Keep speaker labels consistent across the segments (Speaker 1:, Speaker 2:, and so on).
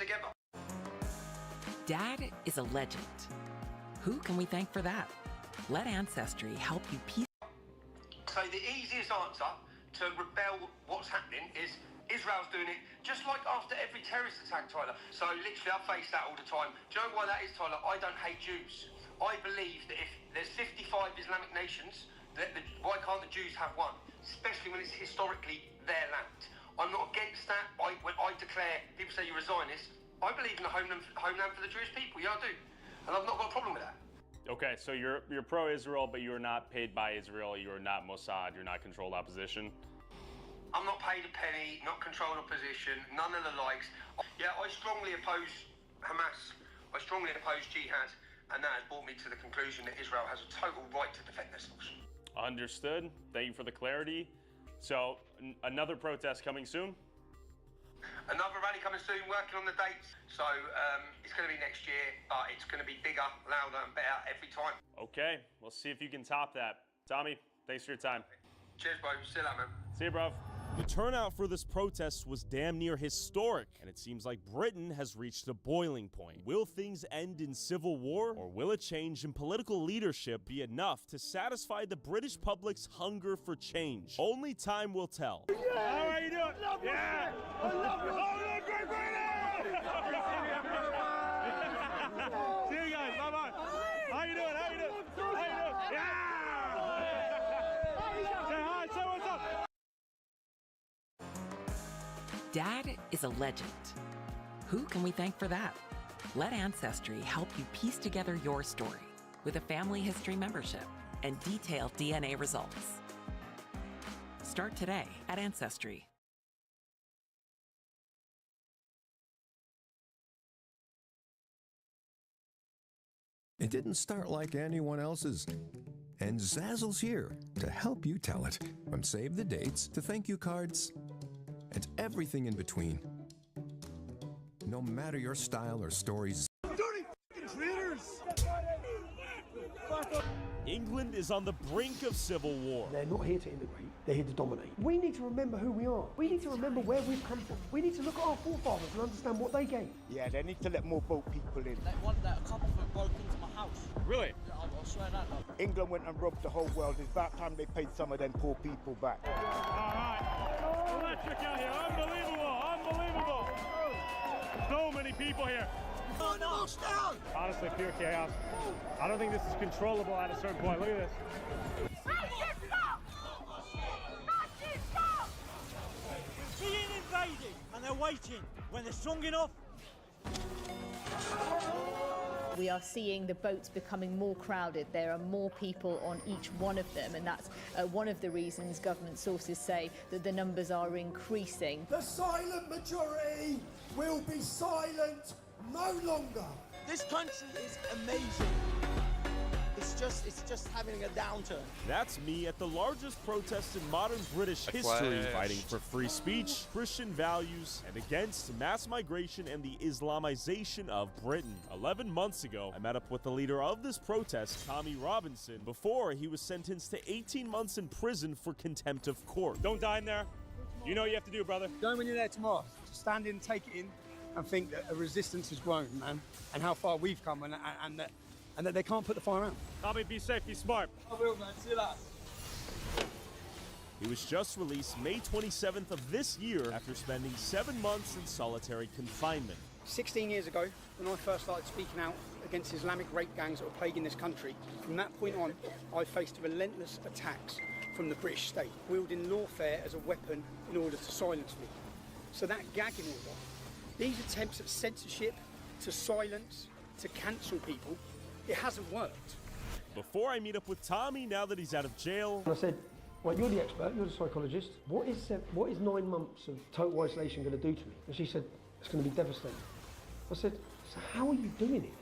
Speaker 1: together.
Speaker 2: Dad is a legend. Who can we thank for that? Let Ancestry help you piece.
Speaker 1: So the easiest answer to rebel what's happening is Israel's doing it just like after every terrorist attack, Tyler. So literally I face that all the time. Do you know why that is, Tyler? I don't hate Jews. I believe that if there's 55 Islamic nations, why can't the Jews have one? Especially when it's historically their land. I'm not against that. When I declare, people say you're a Zionist, I believe in a homeland for the Jewish people. Yeah, I do. And I've not got a problem with that.
Speaker 3: Okay, so you're pro-Israel, but you are not paid by Israel. You are not Mossad. You're not controlled opposition.
Speaker 1: I'm not paid a penny, not controlled opposition, none of the likes. Yeah, I strongly oppose Hamas. I strongly oppose jihad. And that has brought me to the conclusion that Israel has a total right to defend themselves.
Speaker 3: Understood. Thank you for the clarity. So, another protest coming soon?
Speaker 1: Another rally coming soon, working on the dates. So, it's going to be next year, but it's going to be bigger, louder, and better every time.
Speaker 3: Okay, we'll see if you can top that. Tommy, thanks for your time.
Speaker 1: Cheers, bro. See you later, man.
Speaker 3: See you, bro.
Speaker 4: The turnout for this protest was damn near historic, and it seems like Britain has reached a boiling point. Will things end in civil war, or will a change in political leadership be enough to satisfy the British public's hunger for change? Only time will tell.
Speaker 5: Yeah. How are you doing? Yeah! I love you! Oh, look, Great Britain! See you guys, bye-bye. How you doing? How you doing? How you doing? Yeah! Say hi, say what's up.
Speaker 2: Dad is a legend. Who can we thank for that? Let Ancestry help you piece together your story with a family history membership and detailed DNA results. Start today at Ancestry.
Speaker 6: It didn't start like anyone else's. And Zazzle's here to help you tell it. From save the dates to thank you cards and everything in between. No matter your style or stories.
Speaker 5: Dirty fucking traitors!
Speaker 4: England is on the brink of civil war.
Speaker 7: They're not here to integrate, they're here to dominate. We need to remember who we are. We need to remember where we've come from. We need to look at our forefathers and understand what they gave.
Speaker 8: Yeah, they need to let more boat people in.
Speaker 9: A couple of them broke into my house.
Speaker 3: Really?
Speaker 9: Yeah, I'll swear that.
Speaker 8: England went and robbed the whole world. It's about time they paid some of them poor people back.
Speaker 5: All right. Electric out here. Unbelievable. Unbelievable. So many people here. Honestly, pure chaos. I don't think this is controllable at a certain point. Look at this.
Speaker 9: Being invaded, and they're waiting. When they're strong enough.
Speaker 10: We are seeing the boats becoming more crowded. There are more people on each one of them, and that's one of the reasons government sources say that the numbers are increasing.
Speaker 11: The silent majority will be silent no longer.
Speaker 9: This country is amazing. It's just having a downturn.
Speaker 4: That's me at the largest protest in modern British history, fighting for free speech, Christian values, and against mass migration and the Islamization of Britain. 11 months ago, I met up with the leader of this protest, Tommy Robinson, before he was sentenced to 18 months in prison for contempt of court.
Speaker 5: Don't die in there. You know what you have to do, brother.
Speaker 12: Go when you're there tomorrow. Just stand in, take it in, and think that a resistance has grown, man, and how far we've come, and that they can't put the fire out.
Speaker 5: Tommy, be safe, be smart.
Speaker 9: I will, man. See you later.
Speaker 4: He was just released May 27th of this year after spending 7 months in solitary confinement.
Speaker 12: 16 years ago, when I first started speaking out against Islamic rape gangs that were plaguing this country, from that point on, I faced relentless attacks from the British state, wielding lawfare as a weapon in order to silence me. So that gagging order, these attempts at censorship, to silence, to cancel people, it hasn't worked.
Speaker 4: Before I meet up with Tommy, now that he's out of jail,
Speaker 7: And I said, well, you're the expert, you're the psychologist. What is 9 months of total isolation going to do to me? And she said, it's going to be devastating. I said, so how are you doing it?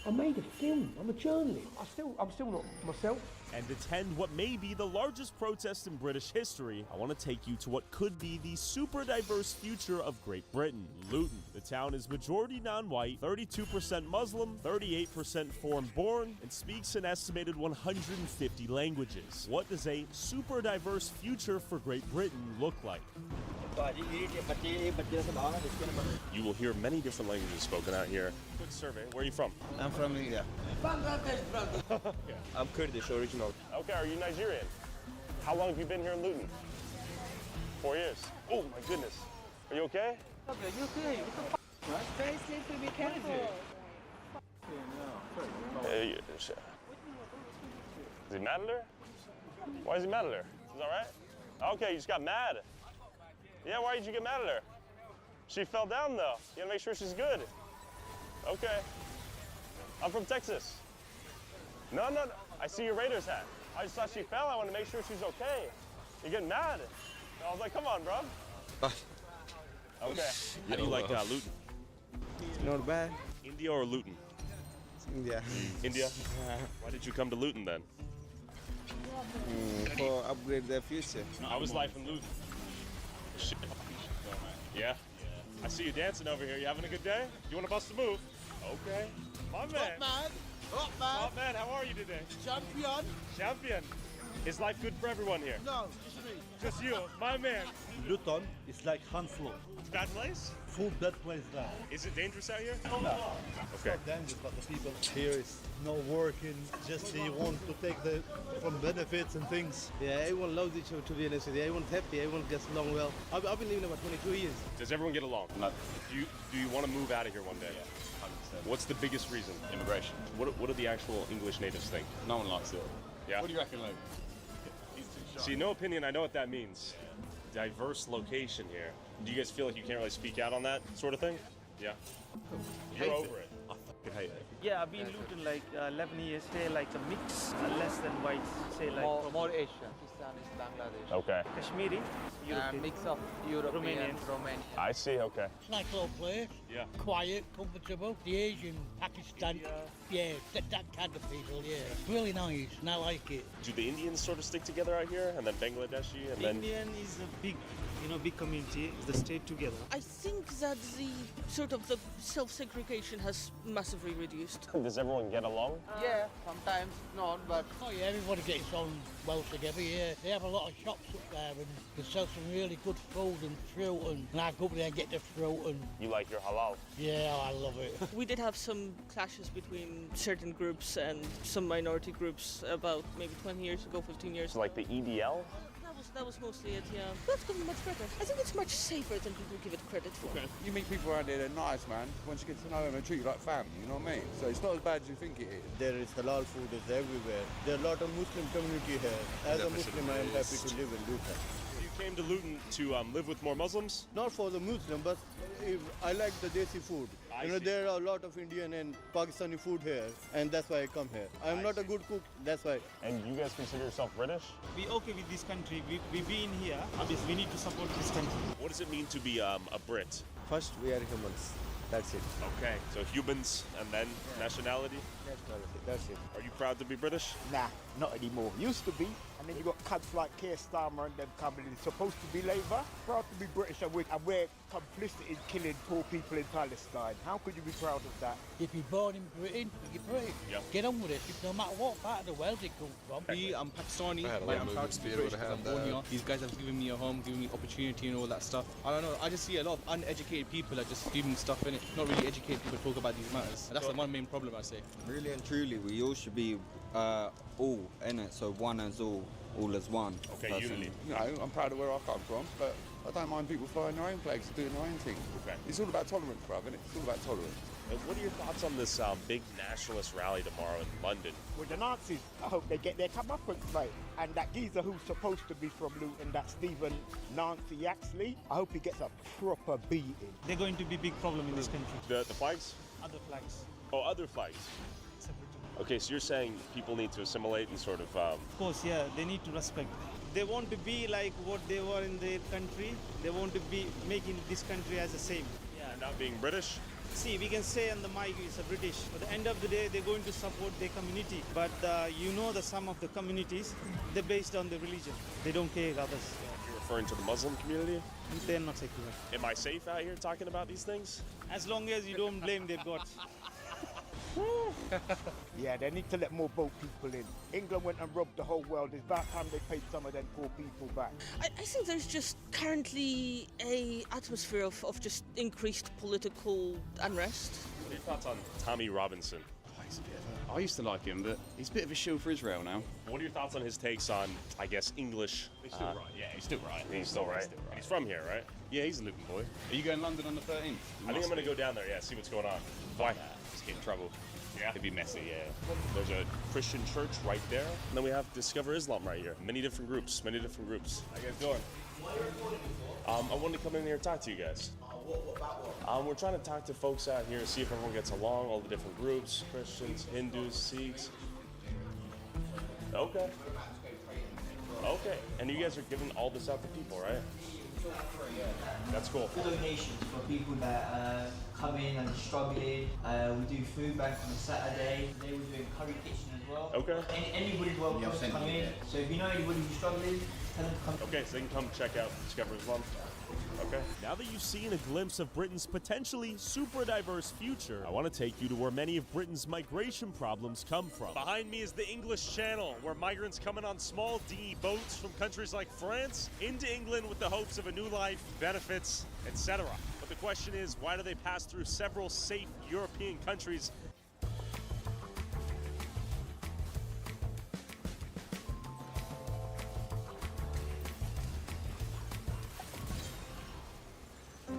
Speaker 7: I made a film, I'm a journalist. I'm still not myself.
Speaker 4: And attend what may be the largest protest in British history, I want to take you to what could be the super diverse future of Great Britain, Luton. The town is majority non-white, 32% Muslim, 38% foreign-born, and speaks an estimated 150 languages. What does a super diverse future for Great Britain look like? You will hear many different languages spoken out here. Quick survey, where are you from?
Speaker 13: I'm from India.
Speaker 11: Bangladesh, brother.
Speaker 13: I'm Kurdish original.
Speaker 3: Okay, are you Nigerian? How long have you been here in Luton? 4 years. Oh my goodness. Are you okay?
Speaker 11: Okay, you okay? What the f***, man?
Speaker 10: Very slippery, be careful.
Speaker 3: Hey, is he mad at her? Why is he mad at her? Is that right? Okay, you just got mad. Yeah, why did you get mad at her? She fell down though. You gotta make sure she's good. Okay. I'm from Texas. No. I see your Raiders hat. I just thought she fell. I want to make sure she's okay. You're getting mad. I was like, come on, bro. Okay.
Speaker 4: How do you like Luton?
Speaker 13: Not bad.
Speaker 4: India or Luton?
Speaker 13: India.
Speaker 4: India? Why did you come to Luton then?
Speaker 13: For upgrade their future.
Speaker 4: How was life in Luton? Shit. Yeah? I see you dancing over here. You having a good day? You want to bust a move? Okay. My man.
Speaker 11: Hot man.
Speaker 4: Oh man, how are you today?
Speaker 11: Champion.
Speaker 4: Champion. Is life good for everyone here?
Speaker 11: No, just me.
Speaker 4: Just you, my man.
Speaker 14: Luton is like Hounslow.
Speaker 4: It's a bad place?
Speaker 14: Full bad place there.
Speaker 4: Is it dangerous out here?
Speaker 14: No. It's
Speaker 4: Okay.
Speaker 14: not dangerous, but the people here is not working. Just they want to take the from benefits and things.
Speaker 15: Yeah, everyone loves each other, to be honest with you. Everyone's happy, everyone gets along well. I've been living about 22 years.
Speaker 4: Does everyone get along?
Speaker 16: No.
Speaker 4: Do you want to move out of here one day?
Speaker 16: Yeah, 100%.
Speaker 4: What's the biggest reason?
Speaker 16: Immigration.
Speaker 4: What do the actual English natives think?
Speaker 16: No one likes it.
Speaker 4: Yeah.
Speaker 16: What do you reckon, Luke?
Speaker 4: See, no opinion, I know what that means. Diverse location here. Do you guys feel like you can't really speak out on that sort of thing? Yeah. You're over it.
Speaker 16: I fucking hate it.
Speaker 17: Yeah, I've been Luton like 11 years here, like a mix, less than whites, say like
Speaker 18: more Asian. Pakistanis, Bangladesh.
Speaker 3: Okay.
Speaker 17: Kashmiri, European,
Speaker 18: mix of European, Romanian.
Speaker 3: I see, okay.
Speaker 11: Nice little place.
Speaker 4: Yeah.
Speaker 11: Quiet, comfortable. The Asian, Pakistan, yeah, that kind of people, yeah. Really nice, and I like it.
Speaker 4: Do the Indians sort of stick together out here, and then Bangladeshi, and then...
Speaker 17: Indian is a big, big community. They stay together.
Speaker 19: I think that the sort of the self-segregation has massively reduced.
Speaker 3: Does everyone get along?
Speaker 18: Yeah, sometimes not, but...
Speaker 11: Oh yeah, everybody gets on well together, yeah. They have a lot of shops up there and they sell some really good food and fruit and I go up there and get the fruit and...
Speaker 3: You like your halal?
Speaker 11: Yeah, I love it.
Speaker 19: We did have some clashes between certain groups and some minority groups about maybe 20 years ago, 15 years
Speaker 3: So like the EDL?
Speaker 19: That was mostly it, yeah. That's gotten much better. I think it's much safer than people give it credit for.
Speaker 20: Okay. You meet people around here, they're nice, man. Once you get to know them, they treat you like family, you know what I mean? So it's not as bad as you think it is.
Speaker 15: There is halal food is everywhere. There are a lot of Muslim community here. As a Muslim, I am happy to live in Luton.
Speaker 4: You came to Luton to live with more Muslims?
Speaker 15: Not for the Muslim, but I like the desi food. There are a lot of Indian and Pakistani food here, and that's why I come here. I'm not a good cook, that's why.
Speaker 3: And you guys consider yourself British?
Speaker 17: We okay with this country. We've been here. Obviously, we need to support this country.
Speaker 4: What does it mean to be a Brit?
Speaker 13: First, we are humans. That's it.
Speaker 4: Okay, so humans and then nationality?
Speaker 13: Nationality, that's it.
Speaker 4: Are you proud to be British?
Speaker 8: Nah, not anymore. Used to be. And then you got cunts like Keir Starmer and them coming in. Supposed to be Labour. Proud to be British and we're complicit in killing poor people in Palestine. How could you be proud of that?
Speaker 11: If you're born in Britain, you're British.
Speaker 4: Yep.
Speaker 11: Get on with it, no matter what part of the world you come from.
Speaker 21: I'm Pakistani, I'm proud to be British because I'm born here. These guys have given me a home, given me opportunity and all that stuff. I don't know, I just see a lot of uneducated people are just doing stuff in it. Not really educated people talk about these matters. And that's the one main problem, I say.
Speaker 13: Really and truly, we all should be all in it, so one as all as one.
Speaker 4: Okay,
Speaker 13: personally.
Speaker 4: unity.
Speaker 20: You know, I'm proud of where I come from, but I don't mind people flying their own flags and doing their own thing.
Speaker 4: Okay.
Speaker 20: It's all about tolerance, bruv, isn't it? It's all about tolerance.
Speaker 4: And what are your thoughts on this big nationalist rally tomorrow in London?
Speaker 8: With the Nazis, I hope they get their comeuppance right. And that geezer who's supposed to be from Luton, that Stephen Nancy Yaxley, I hope he gets a proper beating.
Speaker 17: They're going to be a big problem in this country.
Speaker 4: The flags?
Speaker 17: Other flags.
Speaker 4: Oh, other flags. Okay, so you're saying people need to assimilate and sort of...
Speaker 17: Of course, yeah, they need to respect. They want to be like what they were in their country. They want to be making this country as the same.
Speaker 4: Yeah. And not being British?
Speaker 17: See, we can say on the mic it's a British. But at the end of the day, they're going to support their community. But some of the communities, they're based on the religion. They don't care others.
Speaker 4: You're referring to the Muslim community?
Speaker 17: They're not secular.
Speaker 4: Am I safe out here talking about these things?
Speaker 17: As long as you don't blame their gods.
Speaker 8: Yeah, they need to let more boat people in. England went and robbed the whole world. It's about time they paid some of them poor people back.
Speaker 19: I think there's just currently a atmosphere of just increased political unrest.
Speaker 3: What are your thoughts on Tommy Robinson?
Speaker 16: I used to like him, but he's a bit of a shield for Israel now.
Speaker 3: What are your thoughts on his takes on, I guess, English?
Speaker 16: He's still right. Yeah, he's still right.
Speaker 3: He's still right. And he's from here, right?
Speaker 16: Yeah, he's a Luton boy. Are you going to London on the 13th?
Speaker 3: I think I'm going to go down there, yeah, see what's going on. Why?
Speaker 16: Just get in trouble.
Speaker 3: Yeah?
Speaker 16: It'd be messy, yeah.
Speaker 3: There's a Christian church right there. And then we have Discover Islam right here. Many different groups. How you guys doing? I wanted to come in here and talk to you guys. We're trying to talk to folks out here, see if everyone gets along, all the different groups, Christians, Hindus, Sikhs. Okay. Okay. And you guys are giving all this out to people, right? That's cool.
Speaker 22: Donations for people that come in and are struggling. We do food bank on a Saturday. Today we're doing curry kitchen as well.
Speaker 3: Okay.
Speaker 22: Anybody's welcome to come in. So if you know anybody who's struggling, tell them to come.
Speaker 3: Okay, so they can come check out Discover Islam. Okay.
Speaker 4: Now that you've seen a glimpse of Britain's potentially super diverse future, I want to take you to where many of Britain's migration problems come from. Behind me is the English Channel, where migrants come in on small dinghy boats from countries like France into England with the hopes of a new life, benefits, etc. But the question is, why do they pass through several safe European countries?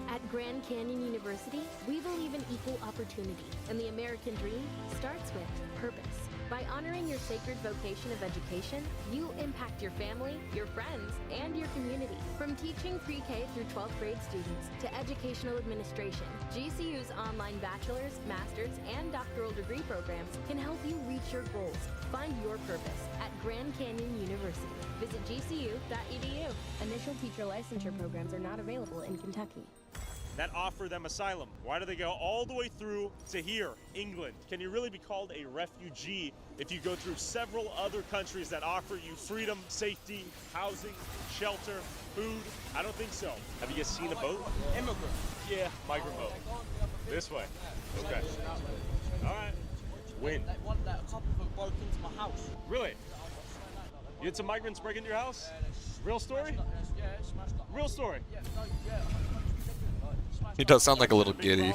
Speaker 23: At Grand Canyon University, we believe in equal opportunity, and the American dream starts with purpose. By honoring your sacred vocation of education, you impact your family, your friends, and your community. From teaching pre-K through 12th grade students to educational administration, GCU's online bachelor's, master's, and doctoral degree programs can help you reach your goals. Find your purpose at Grand Canyon University. Visit gcu.edu. Initial teacher licensure programs are not available in Kentucky.
Speaker 4: That offer them asylum. Why do they go all the way through to here, England? Can you really be called a refugee if you go through several other countries that offer you freedom, safety, housing, shelter, food? I don't think so. Have you guys seen a boat?
Speaker 22: Immigrant.
Speaker 4: Yeah, migrant boat. This way. Okay. All right. When?
Speaker 22: That one that a couple of broke into my house.
Speaker 4: Really? You had some migrants break into your house? Real story? Real story?
Speaker 24: He does sound like a little giddy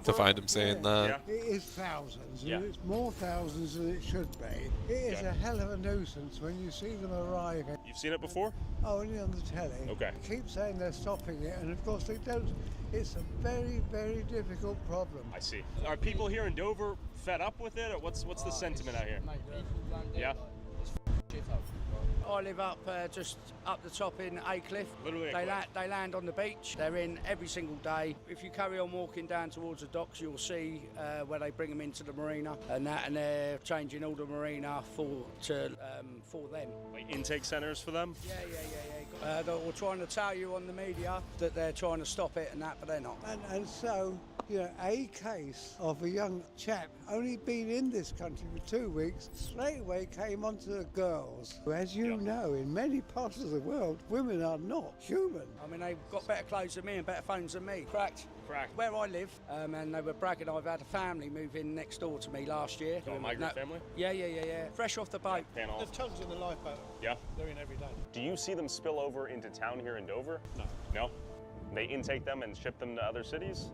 Speaker 24: to find him saying that.
Speaker 25: It is thousands, and it's more thousands than it should be. It is a hell of a nuisance when you see them arriving.
Speaker 4: You've seen it before?
Speaker 25: Oh, only on the telly.
Speaker 4: Okay.
Speaker 25: They keep saying they're stopping it, and of course they don't. It's a very, very difficult problem.
Speaker 4: I see. Are people here in Dover fed up with it, or what's the sentiment out here? Yeah.
Speaker 26: I live up just up the top in Aycliffe.
Speaker 4: Literally
Speaker 26: they land on the beach. They're in every single day. If you carry on walking down towards the docks, you'll see where they bring them into the marina, and they're changing all the marina for them.
Speaker 4: Like intake centres for them?
Speaker 26: Yeah. They're trying to tell you on the media that they're trying to stop it and that, but they're not.
Speaker 25: And so, you know, a case of a young chap only been in this country for 2 weeks, straight away came onto the girls. As you know, in many parts of the world, women are not human.
Speaker 26: I mean, they've got better clothes than me and better phones than me. Cracked. Where I live, and they were bragging, I've had a family move in next door to me last year.
Speaker 4: A migrant family?
Speaker 26: Yeah. Fresh off the boat.
Speaker 25: There's tons in the lifeboat.
Speaker 3: Yeah.
Speaker 25: They're in every day.
Speaker 3: Do you see them spill over into town here in Dover?
Speaker 25: No.
Speaker 3: No? They intake them and ship them to other cities?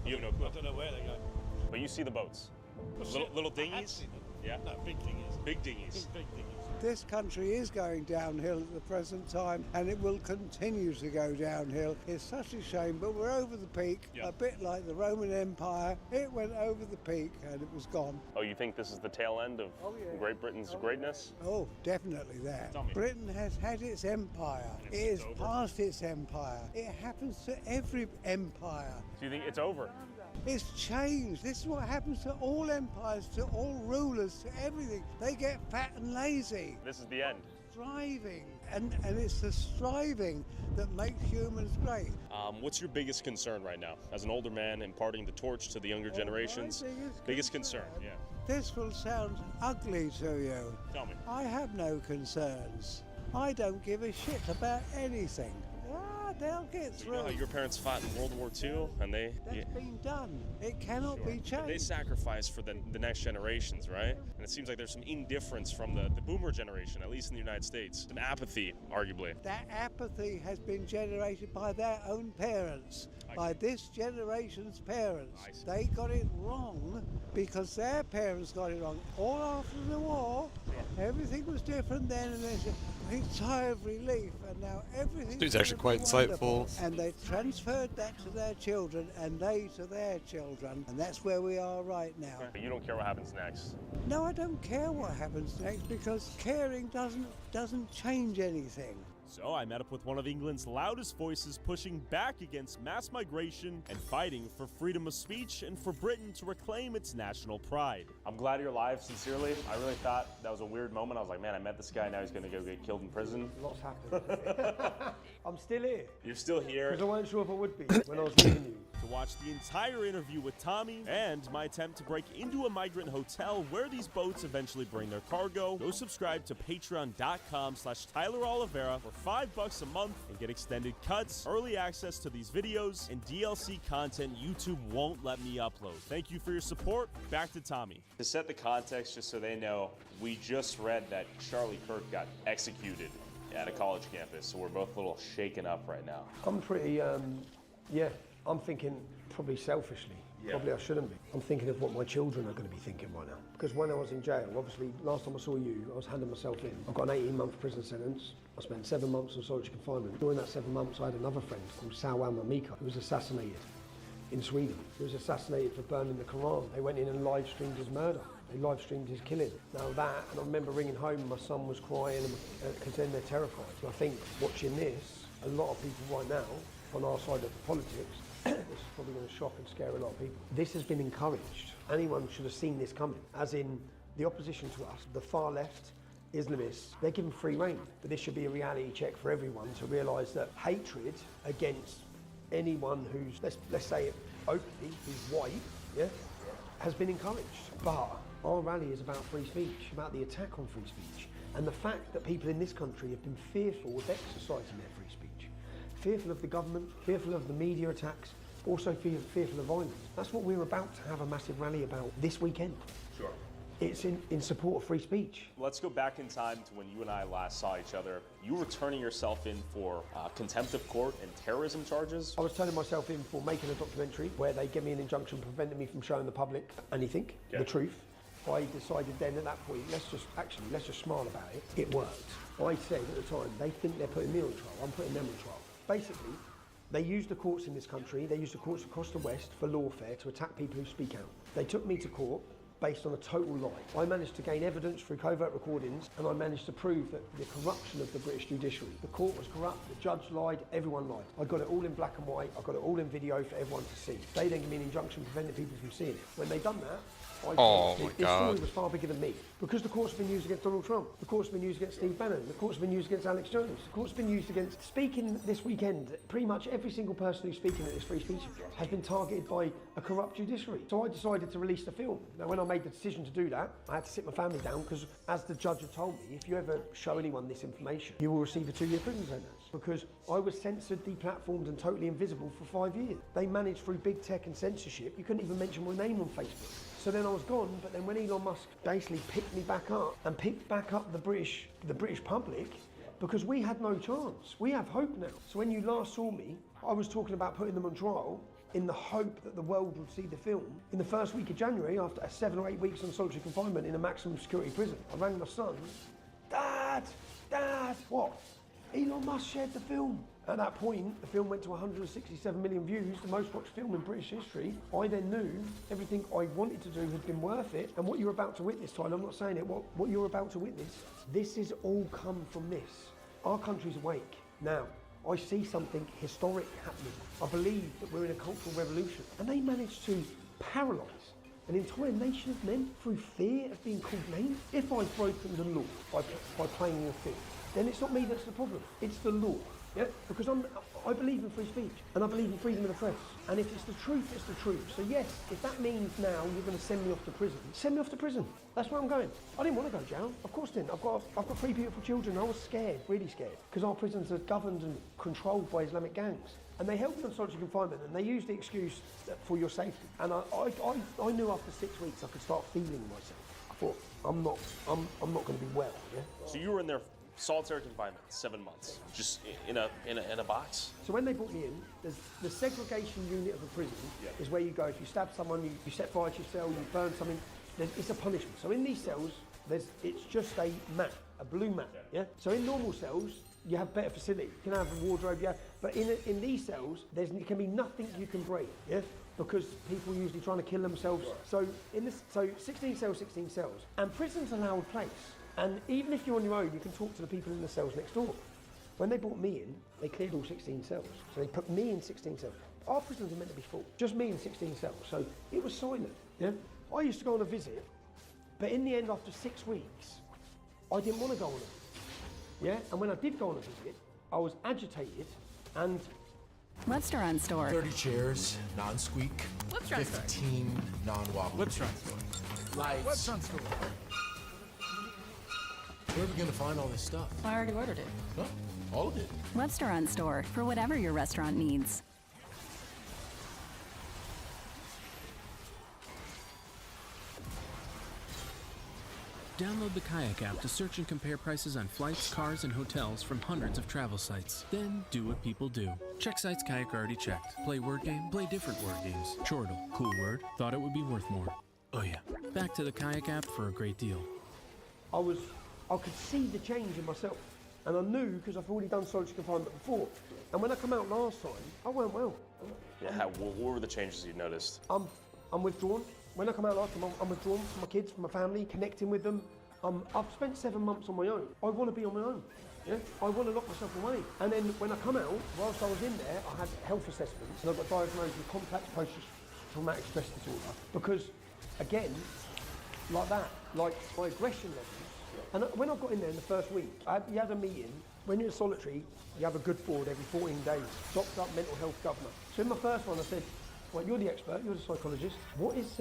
Speaker 3: You have no clue.
Speaker 25: I don't know where they go.
Speaker 3: But you see the boats? Little dinghies? Yeah?
Speaker 25: No, big dinghies.
Speaker 3: Big dinghies.
Speaker 25: Big dinghies. This country is going downhill at the present time, and it will continue to go downhill. It's such a shame, but we're over the peak, a bit like the Roman Empire. It went over the peak and it was gone.
Speaker 3: Oh, you think this is the tail end of Great Britain's greatness?
Speaker 25: Oh, definitely that.
Speaker 3: Tell me.
Speaker 25: Britain has had its empire. It is past its empire. It happens to every empire.
Speaker 3: Do you think it's over?
Speaker 25: It's changed. This is what happens to all empires, to all rulers, to everything. They get fat and lazy.
Speaker 3: This is the end.
Speaker 25: Striving. And it's the striving that makes humans great.
Speaker 3: What's your biggest concern right now? As an older man imparting the torch to the younger generations? Biggest concern, yeah.
Speaker 25: This will sound ugly to you.
Speaker 3: Tell me.
Speaker 25: I have no concerns. I don't give a shit about anything. They'll get
Speaker 4: So
Speaker 25: through.
Speaker 4: you know how your parents fought in World War II, and
Speaker 25: That's been done. It cannot be changed.
Speaker 4: But they sacrificed for the next generations, right? And it seems like there's some indifference from the boomer generation, at least in the United States. Some apathy, arguably.
Speaker 25: That apathy has been generated by their own parents, by this generation's parents. They got it wrong because their parents got it wrong. All after the war, everything was different then, and there's a big sigh of relief, and now everything's
Speaker 24: Dude's actually quite
Speaker 25: wonderful.
Speaker 24: insightful.
Speaker 25: And they transferred that to their children, and they to their children, and that's where we are right now.
Speaker 3: You don't care what happens next.
Speaker 25: No, I don't care what happens next, because caring doesn't change anything.
Speaker 4: So I met up with one of England's loudest voices pushing back against mass migration and fighting for freedom of speech and for Britain to reclaim its national pride.
Speaker 3: I'm glad you're alive, sincerely. I really thought that was a weird moment. I was like, man, I met this guy, now he's gonna go get killed in prison.
Speaker 7: Lots happened. I'm still here.
Speaker 3: You're still here.
Speaker 7: Because I wasn't sure if I would be when I was leaving you.
Speaker 4: To watch the entire interview with Tommy and my attempt to break into a migrant hotel where these boats eventually bring their cargo, go subscribe to patreon.com/Tyler Oliveira for $5 a month and get extended cuts, early access to these videos, and DLC content YouTube won't let me upload. Thank you for your support. Back to Tommy.
Speaker 3: To set the context, just so they know, we just read that Charlie Kirk got executed at a college campus, so we're both a little shaken up right now.
Speaker 7: I'm pretty, I'm thinking probably selfishly.
Speaker 3: Yeah.
Speaker 7: Probably I shouldn't be. I'm thinking of what my children are going to be thinking right now. Because when I was in jail, obviously, last time I saw you, I was handing myself in. I've got an 18-month prison sentence. I spent 7 months on solitary confinement. During that 7 months, I had another friend called Salwan Mamika, who was assassinated in Sweden. He was assassinated for burning the Quran. They went in and live-streamed his murder. They live-streamed his killing. Now that, and I remember ringing home, my son was crying because then they're terrified. So I think watching this, a lot of people right now, on our side of politics, this is probably going to shock and scare a lot of people. This has been encouraged. Anyone should have seen this coming, as in the opposition to us, the far left, Islamists, they're given free rein. But this should be a reality check for everyone to realise that hatred against anyone who's, let's say it openly, who's white, has been encouraged. But our rally is about free speech, about the attack on free speech. And the fact that people in this country have been fearful of exercising their free speech, fearful of the government, fearful of the media attacks, also fearful of violence. That's what we're about to have a massive rally about this weekend.
Speaker 3: Sure.
Speaker 7: It's in support of free speech.
Speaker 3: Let's go back in time to when you and I last saw each other. You were turning yourself in for contempt of court and terrorism charges.
Speaker 7: I was turning myself in for making a documentary where they gave me an injunction preventing me from showing the public anything, the truth. I decided then at that point, let's just smile about it. It worked. I said at the time, they think they're putting me on trial, I'm putting them on trial. Basically, they use the courts in this country, they use the courts across the West for lawfare to attack people who speak out. They took me to court based on a total lie. I managed to gain evidence through covert recordings, and I managed to prove that the corruption of the British judiciary. The court was corrupt, the judge lied, everyone lied. I got it all in black and white, I got it all in video for everyone to see. They then gave me an injunction preventing people from seeing it. When they done that, this story was far bigger than me. Because the court's been used against Donald Trump, the court's been used against Steve Bannon, the court's been used against Alex Jones, the court's been used against speaking this weekend. Pretty much every single person who's speaking at this free speech has been targeted by a corrupt judiciary. So I decided to release the film. Now when I made the decision to do that, I had to sit my family down because as the judge had told me, if you ever show anyone this information, you will receive a 2-year prison sentence. Because I was censored, deplatformed and totally invisible for 5 years. They managed through big tech and censorship, you couldn't even mention my name on Facebook. So then I was gone, but then when Elon Musk basically picked me back up and picked back up the British public, because we had no chance. We have hope now. So when you last saw me, I was talking about putting them on trial in the hope that the world would see the film. In the first week of January, after 7 or 8 weeks on solitary confinement in a maximum security prison, I rang my son, Dad, what? Elon Musk shared the film. At that point, the film went to 167 million views, the most watched film in British history. I then knew everything I wanted to do had been worth it. And what you're about to witness, Tyler, I'm not saying it, what you're about to witness, this has all come from this. Our country's awake. Now, I see something historic happening. I believe that we're in a cultural revolution. And they managed to paralyse an entire nation of men through fear of being called names. If I've broken the law by playing a film, then it's not me that's the problem, it's the law. Yeah, because I believe in free speech and I believe in freedom of the press. And if it's the truth, it's the truth. So yes, if that means now you're going to send me off to prison, send me off to prison. That's where I'm going. I didn't want to go to jail. Of course I didn't. I've got 3 beautiful children. I was scared, really scared, because our prisons are governed and controlled by Islamic gangs. And they held me on solitary confinement, and they used the excuse for your safety. And I knew after 6 weeks I could start feeling myself. I thought I'm not going to be well. Yeah.
Speaker 4: So you were in there solitary confinement, 7 months, just in a box.
Speaker 7: So when they brought me in, there's the segregation unit of a prison is where you go if you stab someone, you set fire to your cell, you burn something. It's a punishment. So in these cells, it's just a mat, a blue mat. Yeah. So in normal cells, you have better facility. You can have a wardrobe, but in these cells, there can be nothing you can break. Yeah. Because people are usually trying to kill themselves. So 16 cells, and prison's a loud place. And even if you're on your own, you can talk to the people in the cells next door. When they brought me in, they cleared all 16 cells. So they put me in 16 cells. Our prisons are meant to be full. Just me in 16 cells. So it was silent. Yeah. I used to go on a visit, but in the end, after 6 weeks, I didn't want to go on it. Yeah. And when I did go on a visit, I was agitated and.
Speaker 1: Restaurant store.
Speaker 2: 30 chairs, non-squeak. 15 non-wobble.
Speaker 1: Restaurant
Speaker 2: store. Lights.
Speaker 1: Restaurant store.
Speaker 2: Where are we going to find all this stuff?
Speaker 1: I already ordered it.
Speaker 2: No, all of it.
Speaker 1: Restaurant store for whatever your restaurant needs.
Speaker 5: Download the Kayak app to search and compare prices on flights, cars, and hotels from hundreds of travel sites. Then do what people do. Check sites Kayak already checked. Play word game, play different word games. Chortle, cool word, thought it would be worth more. Oh yeah. Back to the Kayak app for a great deal.
Speaker 7: I could see the change in myself. And I knew because I've already done solitary confinement before. And when I come out last time, I went well.
Speaker 4: Yeah, what were the changes you noticed?
Speaker 7: I'm withdrawn. When I come out last time, I'm withdrawn from my kids, from my family, connecting with them. I've spent 7 months on my own. I want to be on my own. Yeah? I want to lock myself away. And then when I come out, whilst I was in there, I had health assessments and I got diagnosed with complex post-traumatic stress disorder. Because, again, like that, like my aggression levels. And when I got in there in the first week, you had a meeting. When you're solitary, you have a good board every 14 days. Doctor, mental health governor. So in my first one, I said, well, you're the expert, you're the psychologist. What is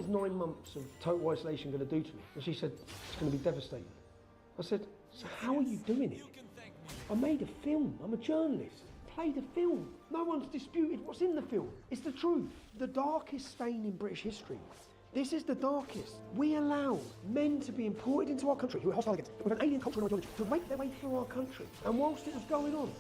Speaker 7: 9 months of total isolation going to do to me? And she said, it's going to be devastating. I said, so how are you doing it? I made a film, I'm a journalist. Played a film. No one's disputed what's in the film. It's the truth. The darkest stain in British history. This is the darkest. We allow men to be imported into our country who are hostile against, with an alien cultural ideology, to make their way through our country. And whilst it was going on,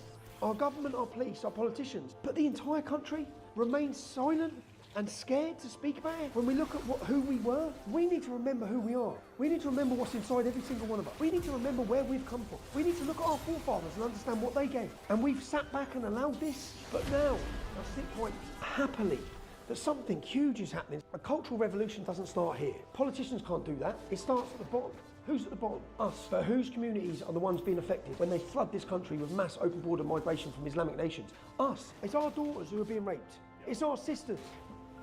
Speaker 7: our government, our police, our politicians, but the entire country remained silent and scared to speak about it. When we look at who we were, we need to remember who we are. We need to remember what's inside every single one of us. We need to remember where we've come from. We need to look at our forefathers and understand what they gave. And we've sat back and allowed this. But now, I sit quite happily that something huge is happening. A cultural revolution doesn't start here. Politicians can't do that. It starts at the bottom. Who's at the bottom? Us. But whose communities are the ones being affected when they flood this country with mass open border migration from Islamic nations? Us. It's our daughters who are being raped. It's our sisters.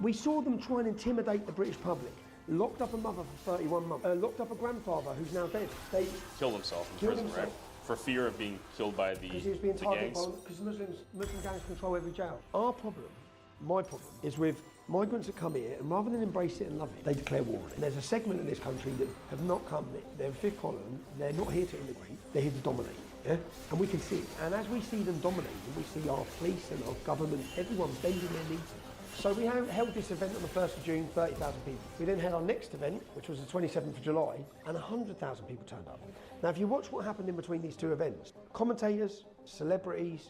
Speaker 7: We saw them try and intimidate the British public. Locked up a mother for 31 months. Locked up a grandfather who's now dead. They
Speaker 4: killed himself in prison, right? For fear of being killed by the gangs.
Speaker 7: Because he was being targeted because Muslim gangs control every jail. Our problem, my problem, is with migrants that come here, and rather than embrace it and love it, they declare war on it. And there's a segment in this country that have not come, they're fifth column, they're not here to immigrate, they're here to dominate. Yeah? And we can see it. And as we see them dominating, we see our police and our government, everyone bending their knee. So we held this event on the 1st of June, 30,000 people. We then had our next event, which was the 27th of July, and 100,000 people turned up. Now, if you watch what happened in between these two events, commentators, celebrities,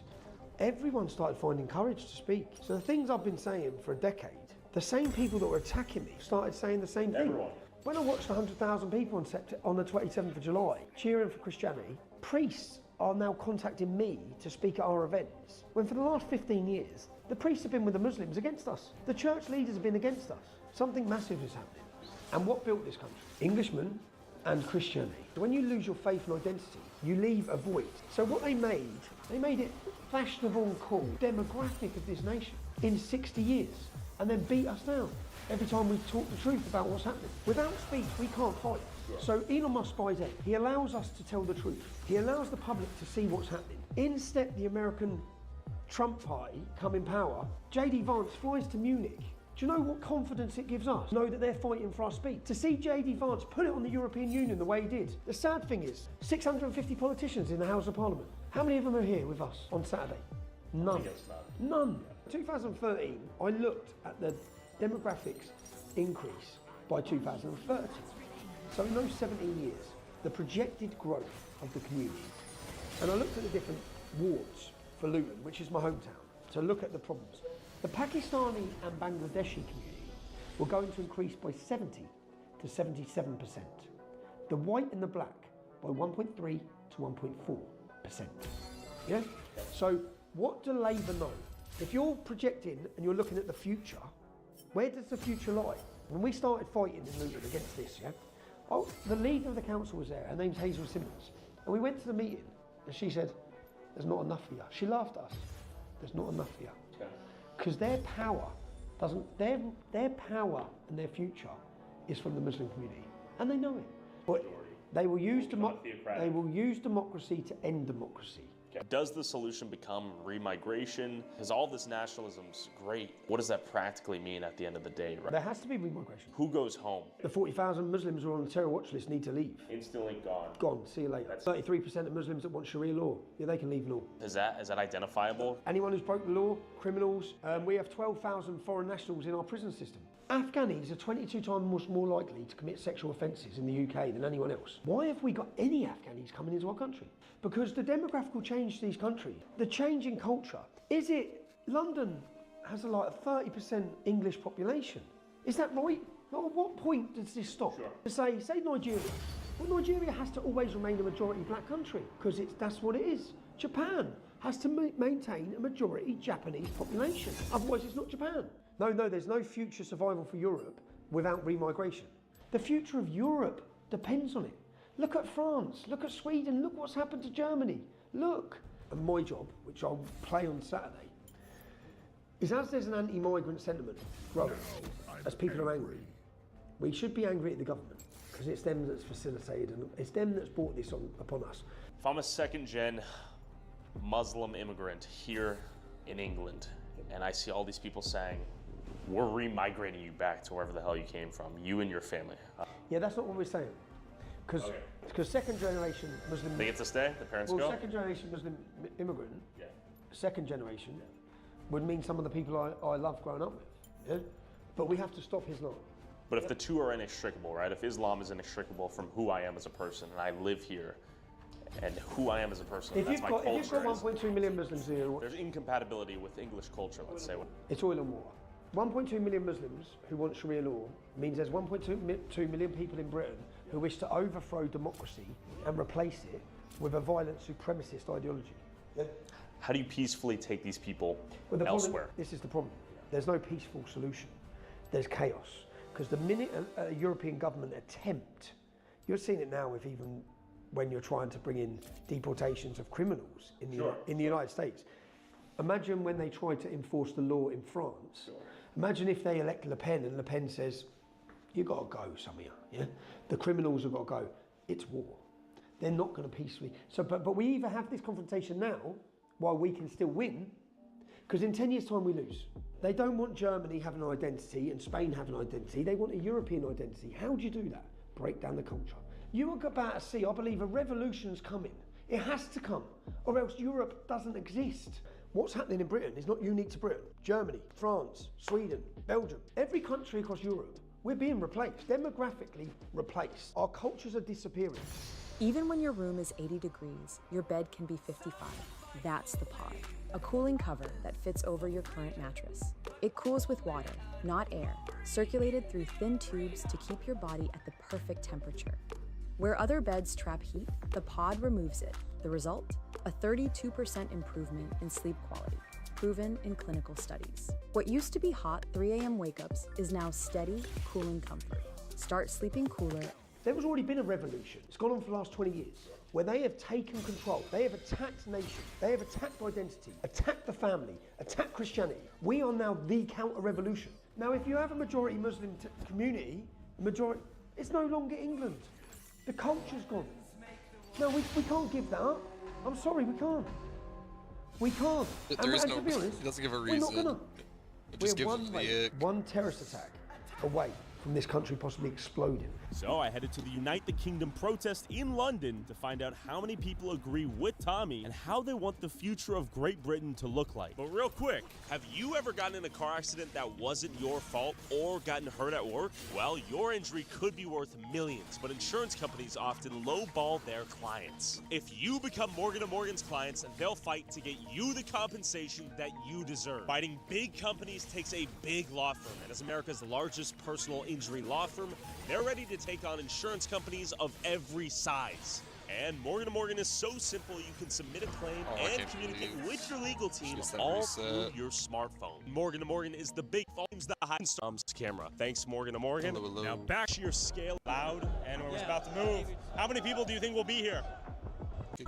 Speaker 7: everyone started finding courage to speak. So the things I've been saying for a decade, the same people that were attacking me started saying the same thing. When I watched 100,000 people on the 27th of July cheering for Christianity, priests are now contacting me to speak at our events. When for the last 15 years, the priests have been with the Muslims against us. The church leaders have been against us. Something massive is happening. And what built this country? Englishmen and Christianity. When you lose your faith and identity, you leave a void. So what they made it fashionable and cool, demographic of this nation in 60 years, and then beat us down every time we talk the truth about what's happening. Without speech, we can't fight. So Elon Musk spies in. He allows us to tell the truth. He allows the public to see what's happening. In step the American Trump party come in power. JD Vance flies to Munich. Do you know what confidence it gives us? Know that they're fighting for our speed. To see JD Vance put it on the European Union the way he did. The sad thing is, 650 politicians in the House of Parliament. How many of them are here with us on Saturday? None. None. 2013, I looked at the demographics increase by 2030. So in those 17 years, the projected growth of the community, and I looked at the different wards for Luton, which is my hometown, to look at the problems. The Pakistani and Bangladeshi community were going to increase by 70 to 77%. The white and the black by 1.3 to 1.4%. Yeah? So what do Labour know? If you're projecting and you're looking at the future, where does the future lie? When we started fighting in Luton against this, yeah? Oh, the leader of the council was there, her name's Hazel Simmons. And we went to the meeting and she said, there's not enough for you. She laughed at us. There's not enough for you. Because their power their power and their future is from the Muslim community. And they know it. But they will use democracy to end democracy.
Speaker 4: Does the solution become remigration? Because all this nationalism's great. What does that practically mean at the end of the day, right?
Speaker 7: There has to be remigration.
Speaker 4: Who goes home?
Speaker 7: The 40,000 Muslims who are on the terror watch list need to leave.
Speaker 4: Instantly gone.
Speaker 7: Gone, see you later. 33% of Muslims that want Sharia law, yeah, they can leave law.
Speaker 4: Is that identifiable?
Speaker 7: Anyone who's broke the law, criminals. We have 12,000 foreign nationals in our prison system. Afghanis are 22 times more likely to commit sexual offences in the UK than anyone else. Why have we got any Afghanis coming into our country? Because the demographical change to these countries, the change in culture, is it London has like a 30% English population? Is that right? Well, at what point does this stop? Sure. To say Nigeria. Well, Nigeria has to always remain a majority black country because that's what it is. Japan has to maintain a majority Japanese population. Otherwise, it's not Japan. No, there's no future survival for Europe without remigration. The future of Europe depends on it. Look at France, look at Sweden, look what's happened to Germany. Look. And my job, which I'll play on Saturday, is as there's an anti-migrant sentiment growing, as people are angry, we should be angry at the government because it's them that's facilitated and it's them that's brought this upon us.
Speaker 4: If I'm a second-gen Muslim immigrant here in England and I see all these people saying, we're remigrating you back to wherever the hell you came from, you and your family.
Speaker 7: Yeah, that's not what we're saying. Because second generation Muslim...
Speaker 4: They get to stay? The parents go?
Speaker 7: Second generation Muslim immigrant, second generation, would mean some of the people I love growing up with. Yeah? But we have to stop Islam.
Speaker 4: But if the two are inextricable, right? If Islam is inextricable from who I am as a person and I live here and who I am as a person, that's my culture.
Speaker 7: If you've got 1.2 million Muslims here...
Speaker 4: There's incompatibility with English culture, let's say.
Speaker 7: It's oil and water. 1.2 million Muslims who want Sharia law means there's 1.2 million people in Britain who wish to overthrow democracy and replace it with a violent supremacist ideology. Yeah?
Speaker 4: How do you peacefully take these people elsewhere?
Speaker 7: This is the problem. There's no peaceful solution. There's chaos. Because the minute a European government attempt, you're seeing it now with even when you're trying to bring in deportations of criminals in the United States. Imagine when they try to enforce the law in France. Imagine if they elect Le Pen and Le Pen says, you got to go, some of you. Yeah? The criminals have got to go. It's war. They're not going to peacefully. So, but we either have this confrontation now, while we can still win, because in 10 years' time we lose. They don't want Germany having an identity and Spain having an identity. They want a European identity. How do you do that? Break down the culture. You are about to see, I believe, a revolution's coming. It has to come, or else Europe doesn't exist. What's happening in Britain is not unique to Britain. Germany, France, Sweden, Belgium, every country across Europe, we're being replaced, demographically replaced. Our cultures are disappearing.
Speaker 6: Even when your room is 80 degrees, your bed can be 55. That's the Pod, a cooling cover that fits over your current mattress. It cools with water, not air, circulated through thin tubes to keep your body at the perfect temperature. Where other beds trap heat, the Pod removes it. The result? A 32% improvement in sleep quality, proven in clinical studies. What used to be hot 3 a.m. wake-ups is now steady, cooling comfort. Start sleeping cooler.
Speaker 7: There has already been a revolution. It's gone on for the last 20 years, where they have taken control. They have attacked nations. They have attacked identity, attacked the family, attacked Christianity. We are now the counter-revolution. Now, if you have a majority Muslim community, it's no longer England. The culture's gone. No, we can't give that up. I'm sorry, we can't. We can't.
Speaker 24: There is no
Speaker 7: to be
Speaker 24: reason.
Speaker 7: honest,
Speaker 24: He doesn't give a
Speaker 7: we're not
Speaker 24: reason.
Speaker 7: gonna.
Speaker 24: It just
Speaker 7: We're
Speaker 24: gives him the ick.
Speaker 7: one terrorist attack away from this country possibly exploding.
Speaker 4: So I headed to the Unite the Kingdom protest in London to find out how many people agree with Tommy and how they want the future of Great Britain to look like. But real quick, have you ever gotten in a car accident that wasn't your fault or gotten hurt at work? Well, your injury could be worth millions, but insurance companies often lowball their clients. If you become Morgan & Morgan's clients, they'll fight to get you the compensation that you deserve. Fighting big companies takes a big law firm, and as America's largest personal injury law firm, they're ready to take on insurance companies of every size. And Morgan & Morgan is so simple, you can submit a claim and communicate with your legal team all through your smartphone. Morgan & Morgan is the big volumes that hide camera. Thanks, Morgan & Morgan.
Speaker 24: Hello.
Speaker 4: Now back to your scale. Loud, and we're about to move. How many people do you think will be here?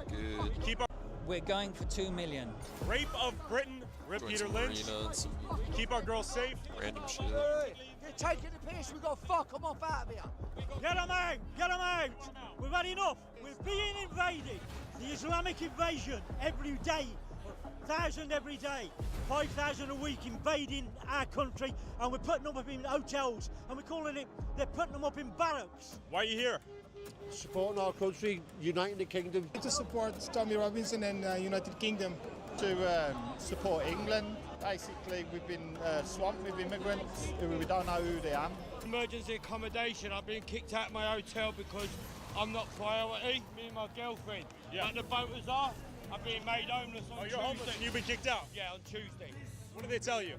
Speaker 24: Good.
Speaker 4: Keep our
Speaker 9: We're going for 2 million.
Speaker 4: Rape of Britain. Rip
Speaker 24: Join
Speaker 4: Peter
Speaker 24: some
Speaker 4: Lynch.
Speaker 24: arena and some
Speaker 4: Keep our girls safe.
Speaker 24: random shit.
Speaker 10: You're taking the piss, we've got to fuck them off out of here.
Speaker 12: Get them out! Get them out! We've had enough. We're being invaded. The Islamic invasion every day. 1,000 every day. 5,000 a week invading our country, and we're putting them up in hotels, and we're calling it, they're putting them up in barracks.
Speaker 4: Why are you here?
Speaker 10: Supporting our country, uniting the kingdom.
Speaker 14: To support Tommy Robinson and United Kingdom.
Speaker 8: To support England. Basically, we've been swamped with immigrants who we don't know who they are.
Speaker 14: Emergency accommodation. I've been kicked out of my hotel because I'm not priority. Me and my girlfriend. Like the voters are. I've been made homeless on Tuesday.
Speaker 4: You're homeless and you've been kicked out?
Speaker 14: Yeah, on Tuesday.
Speaker 4: What did they tell you?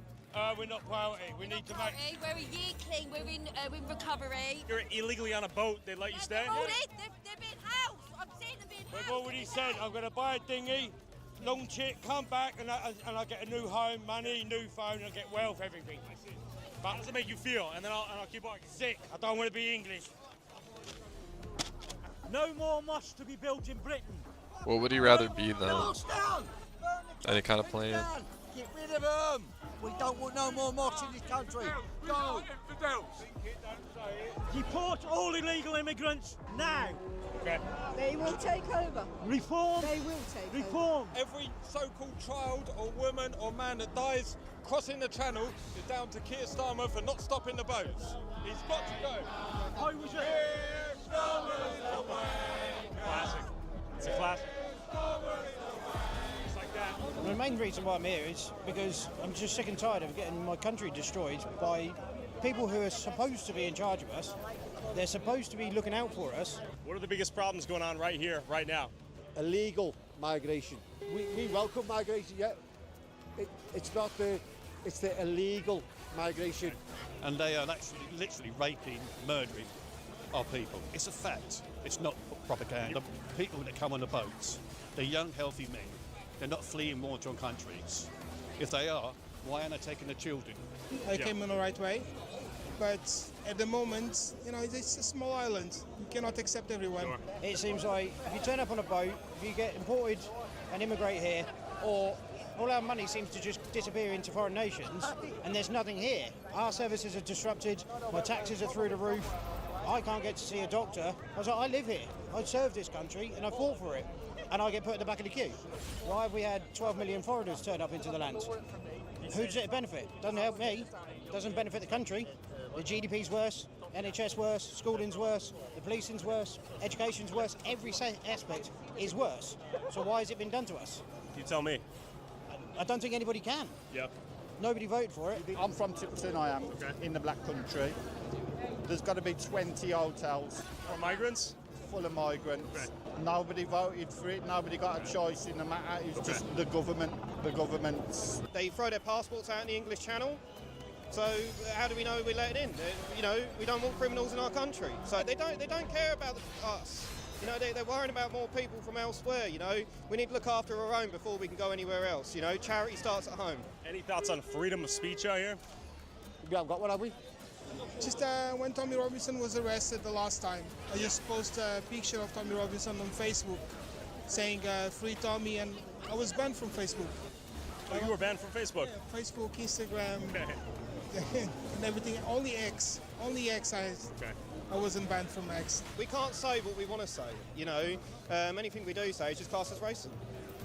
Speaker 14: We're not priority. We need to make.
Speaker 15: We're a year clean. We're in recovery.
Speaker 4: You're illegally on a boat. They let you stay?
Speaker 15: They've been housed. I'm seeing them being housed.
Speaker 14: They've already said I'm going to buy a dinghy, launch it, come back, and I get a new home, money, new phone, and get wealth, everything.
Speaker 4: But how does it make you feel? And then I'll keep on.
Speaker 14: Sick. I don't want to be English.
Speaker 12: No more mosques to be built in Britain.
Speaker 24: What would he rather be though? Any kind of plan?
Speaker 10: Get rid of them. We don't want no more mosques in this country. Go.
Speaker 12: Deport all illegal immigrants now.
Speaker 4: Okay.
Speaker 15: They will take over.
Speaker 12: Reform.
Speaker 15: They will take
Speaker 12: Reform.
Speaker 20: Every so-called child or woman or man that dies crossing the channel is down to Keir Starmer for not stopping the boats. He's got to go.
Speaker 12: I was
Speaker 4: Classic. It's a classic. Just like that.
Speaker 9: The main reason why I'm here is because I'm just sick and tired of getting my country destroyed by people who are supposed to be in charge of us. They're supposed to be looking out for us.
Speaker 4: What are the biggest problems going on right here, right now?
Speaker 10: Illegal migration. We welcome migration, yeah. It's not it's the illegal migration.
Speaker 18: And they are actually literally raping, murdering our people. It's a fact. It's not propaganda. The people that come on the boats, they're young, healthy men. They're not fleeing war-torn countries. If they are, why aren't they taking the children?
Speaker 14: I came in the right way, but at the moment, it's a small island. You cannot accept everyone.
Speaker 4: Sure.
Speaker 9: It seems like if you turn up on a boat, if you get imported and immigrate here, or all our money seems to just disappear into foreign nations, and there's nothing here. Our services are disrupted, my taxes are through the roof, I can't get to see a doctor. I was like, I live here, I serve this country, and I fought for it, and I get put at the back of the queue. Why have we had 12 million foreigners turn up into the land? Who does it benefit? Doesn't help me, doesn't benefit the country. The GDP's worse, NHS worse, schooling's worse, the policing's worse, education's worse, every aspect is worse. So why has it been done to us?
Speaker 4: You tell me.
Speaker 9: I don't think anybody can.
Speaker 4: Yep.
Speaker 9: Nobody voted for it.
Speaker 8: I'm from Tippleton, I am, in the Black Country. There's got to be 20 hotels.
Speaker 4: For migrants?
Speaker 8: Full of migrants. Okay. Nobody voted for it, nobody got a choice in the matter. It's just the government. The governments.
Speaker 27: They throw their passports out in the English Channel. So how do we know we're let in? We don't want criminals in our country. So they don't care about us. They're worrying about more people from elsewhere. We need to look after our own before we can go anywhere else. Charity starts at home.
Speaker 4: Any thoughts on freedom of speech out here?
Speaker 10: We haven't got one, have we?
Speaker 14: Just when Tommy Robinson was arrested the last time, I just posted a picture of Tommy Robinson on Facebook saying free Tommy, and I was banned from Facebook.
Speaker 4: Oh, you were banned from Facebook?
Speaker 14: Yeah, Facebook, Instagram, and everything. Only X. I I wasn't banned from X.
Speaker 27: We can't say what we want to say, you know. Anything we do say is just classed as racism.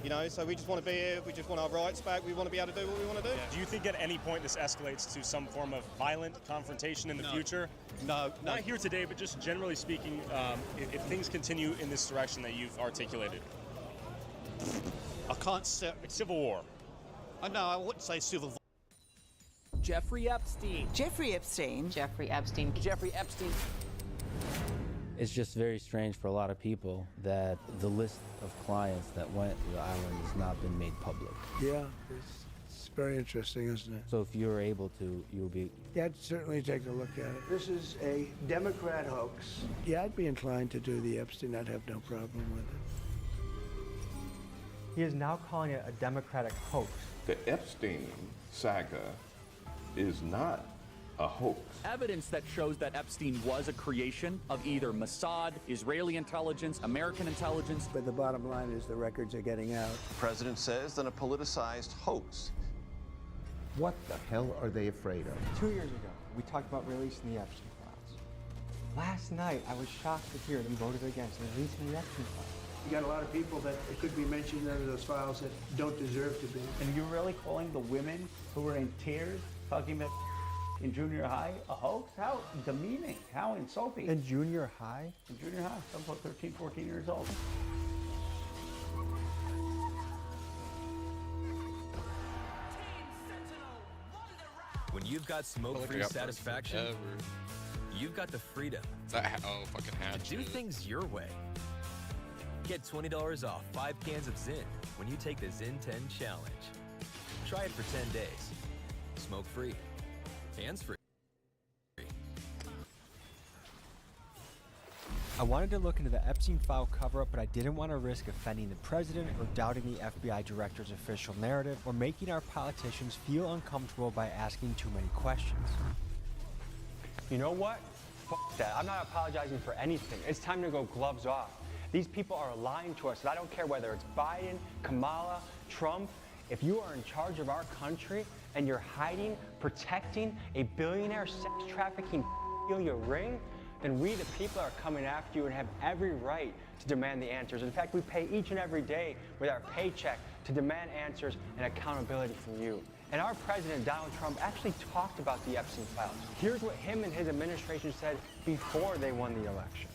Speaker 27: You know, so we just want to be here, we just want our rights back, we want to be able to do what we want to do.
Speaker 4: Yeah. Do you think at any point this escalates to some form of violent confrontation in the future?
Speaker 18: No.
Speaker 4: Not here today, but just generally speaking, if things continue in this direction that you've articulated.
Speaker 18: I can't say...
Speaker 4: Civil war.
Speaker 18: No, I wouldn't say civil war.
Speaker 11: Jeffrey Epstein.
Speaker 13: Jeffrey Epstein.
Speaker 11: Jeffrey Epstein. Jeffrey Epstein.
Speaker 16: It's just very strange for a lot of people that the list of clients that went to the island has not been made public.
Speaker 25: Yeah, it's very interesting, isn't it?
Speaker 16: So if you're able to, you'll be...
Speaker 25: Yeah, I'd certainly take a look at it. This is a Democrat hoax. Yeah, I'd be inclined to do the Epstein. I'd have no problem with it.
Speaker 17: He is now calling it a Democratic hoax.
Speaker 19: The Epstein saga is not a hoax.
Speaker 11: Evidence that shows that Epstein was a creation of either Mossad, Israeli intelligence, American intelligence.
Speaker 25: But the bottom line is the records are getting out.
Speaker 21: The president says that a politicized hoax.
Speaker 23: What the hell are they afraid of?
Speaker 17: 2 years ago, we talked about releasing the Epstein files. Last night, I was shocked to hear them voted against releasing the Epstein files.
Speaker 7: You got a lot of people that it could be mentioned under those files that don't deserve to be.
Speaker 28: And you're really calling the women who were in tears talking about in junior high a hoax? How demeaning, how insulting.
Speaker 17: In junior high?
Speaker 28: In junior high, some about 13, 14 years old.
Speaker 29: When you've got smoke-free satisfaction, you've got the freedom to do things your way. Get $20 off 5 cans of Zyn when you take the Zyn 10 challenge. Try it for 10 days. Smoke-free. Hands-free.
Speaker 17: I wanted to look into the Epstein file cover-up, but I didn't want to risk offending the president or doubting the FBI director's official narrative or making our politicians feel uncomfortable by asking too many questions.
Speaker 30: You know what? Fuck that. I'm not apologizing for anything. It's time to go gloves off. These people are lying to us, and I don't care whether it's Biden, Kamala, Trump. If you are in charge of our country and you're hiding, protecting a billionaire sex trafficking your ring, then we, the people, are coming after you and have every right to demand the answers. In fact, we pay each and every day with our paycheck to demand answers and accountability from you. And our president, Donald Trump, actually talked about the Epstein files. Here's what him and his administration said before they won the election.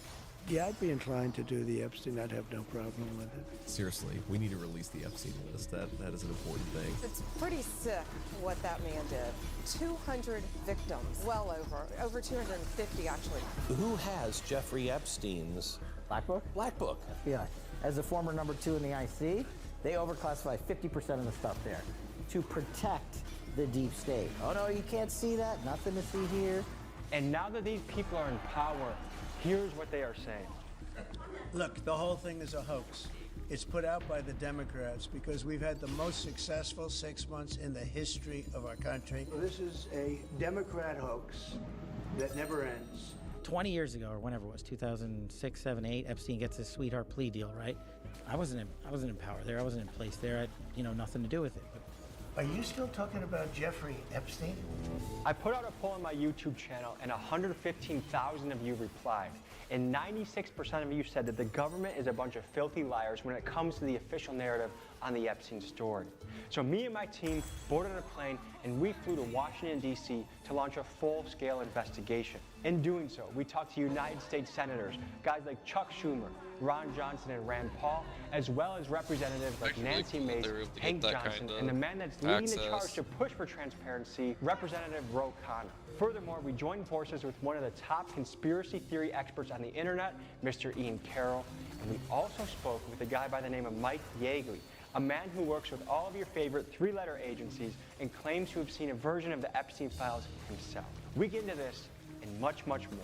Speaker 25: Yeah, I'd be inclined to do the Epstein. I'd have no problem with it.
Speaker 31: Seriously, we need to release the Epstein list. That is an important thing.
Speaker 32: It's pretty sick what that man did. 200 victims, well over 250 actually.
Speaker 33: Who has Jeffrey Epstein's
Speaker 34: Black Book?
Speaker 33: Black Book?
Speaker 34: FBI. As a former number 2 in the IC, they overclassify 50% of the stuff there to protect the deep state. Oh no, you can't see that. Nothing to see here.
Speaker 30: And now that these people are in power, here's what they are saying.
Speaker 25: Look, the whole thing is a hoax. It's put out by the Democrats because we've had the most successful 6 months in the history of our country. This is a Democrat hoax that never ends.
Speaker 35: 20 years ago, or whenever it was, 2006, 7, 8, Epstein gets his sweetheart plea deal, right? I wasn't in power there. I wasn't in place there. I had, nothing to do with it.
Speaker 25: Are you still talking about Jeffrey Epstein?
Speaker 30: I put out a poll on my YouTube channel and 115,000 of you replied. And 96% of you said that the government is a bunch of filthy liars when it comes to the official narrative on the Epstein story. So me and my team boarded a plane and we flew to Washington, D.C. to launch a full-scale investigation. In doing so, we talked to United States senators, guys like Chuck Schumer, Ron Johnson, and Rand Paul, as well as representatives like Nancy Mace, Hank Johnson, and the man that's leading the charge to push for transparency, Representative Ro Khanna. Furthermore, we joined forces with one of the top conspiracy theory experts on the internet, Mr. Ian Carroll, and we also spoke with a guy by the name of Mike Yeagley, a man who works with all of your favorite 3-letter agencies and claims to have seen a version of the Epstein files himself. We get into this and much, much more.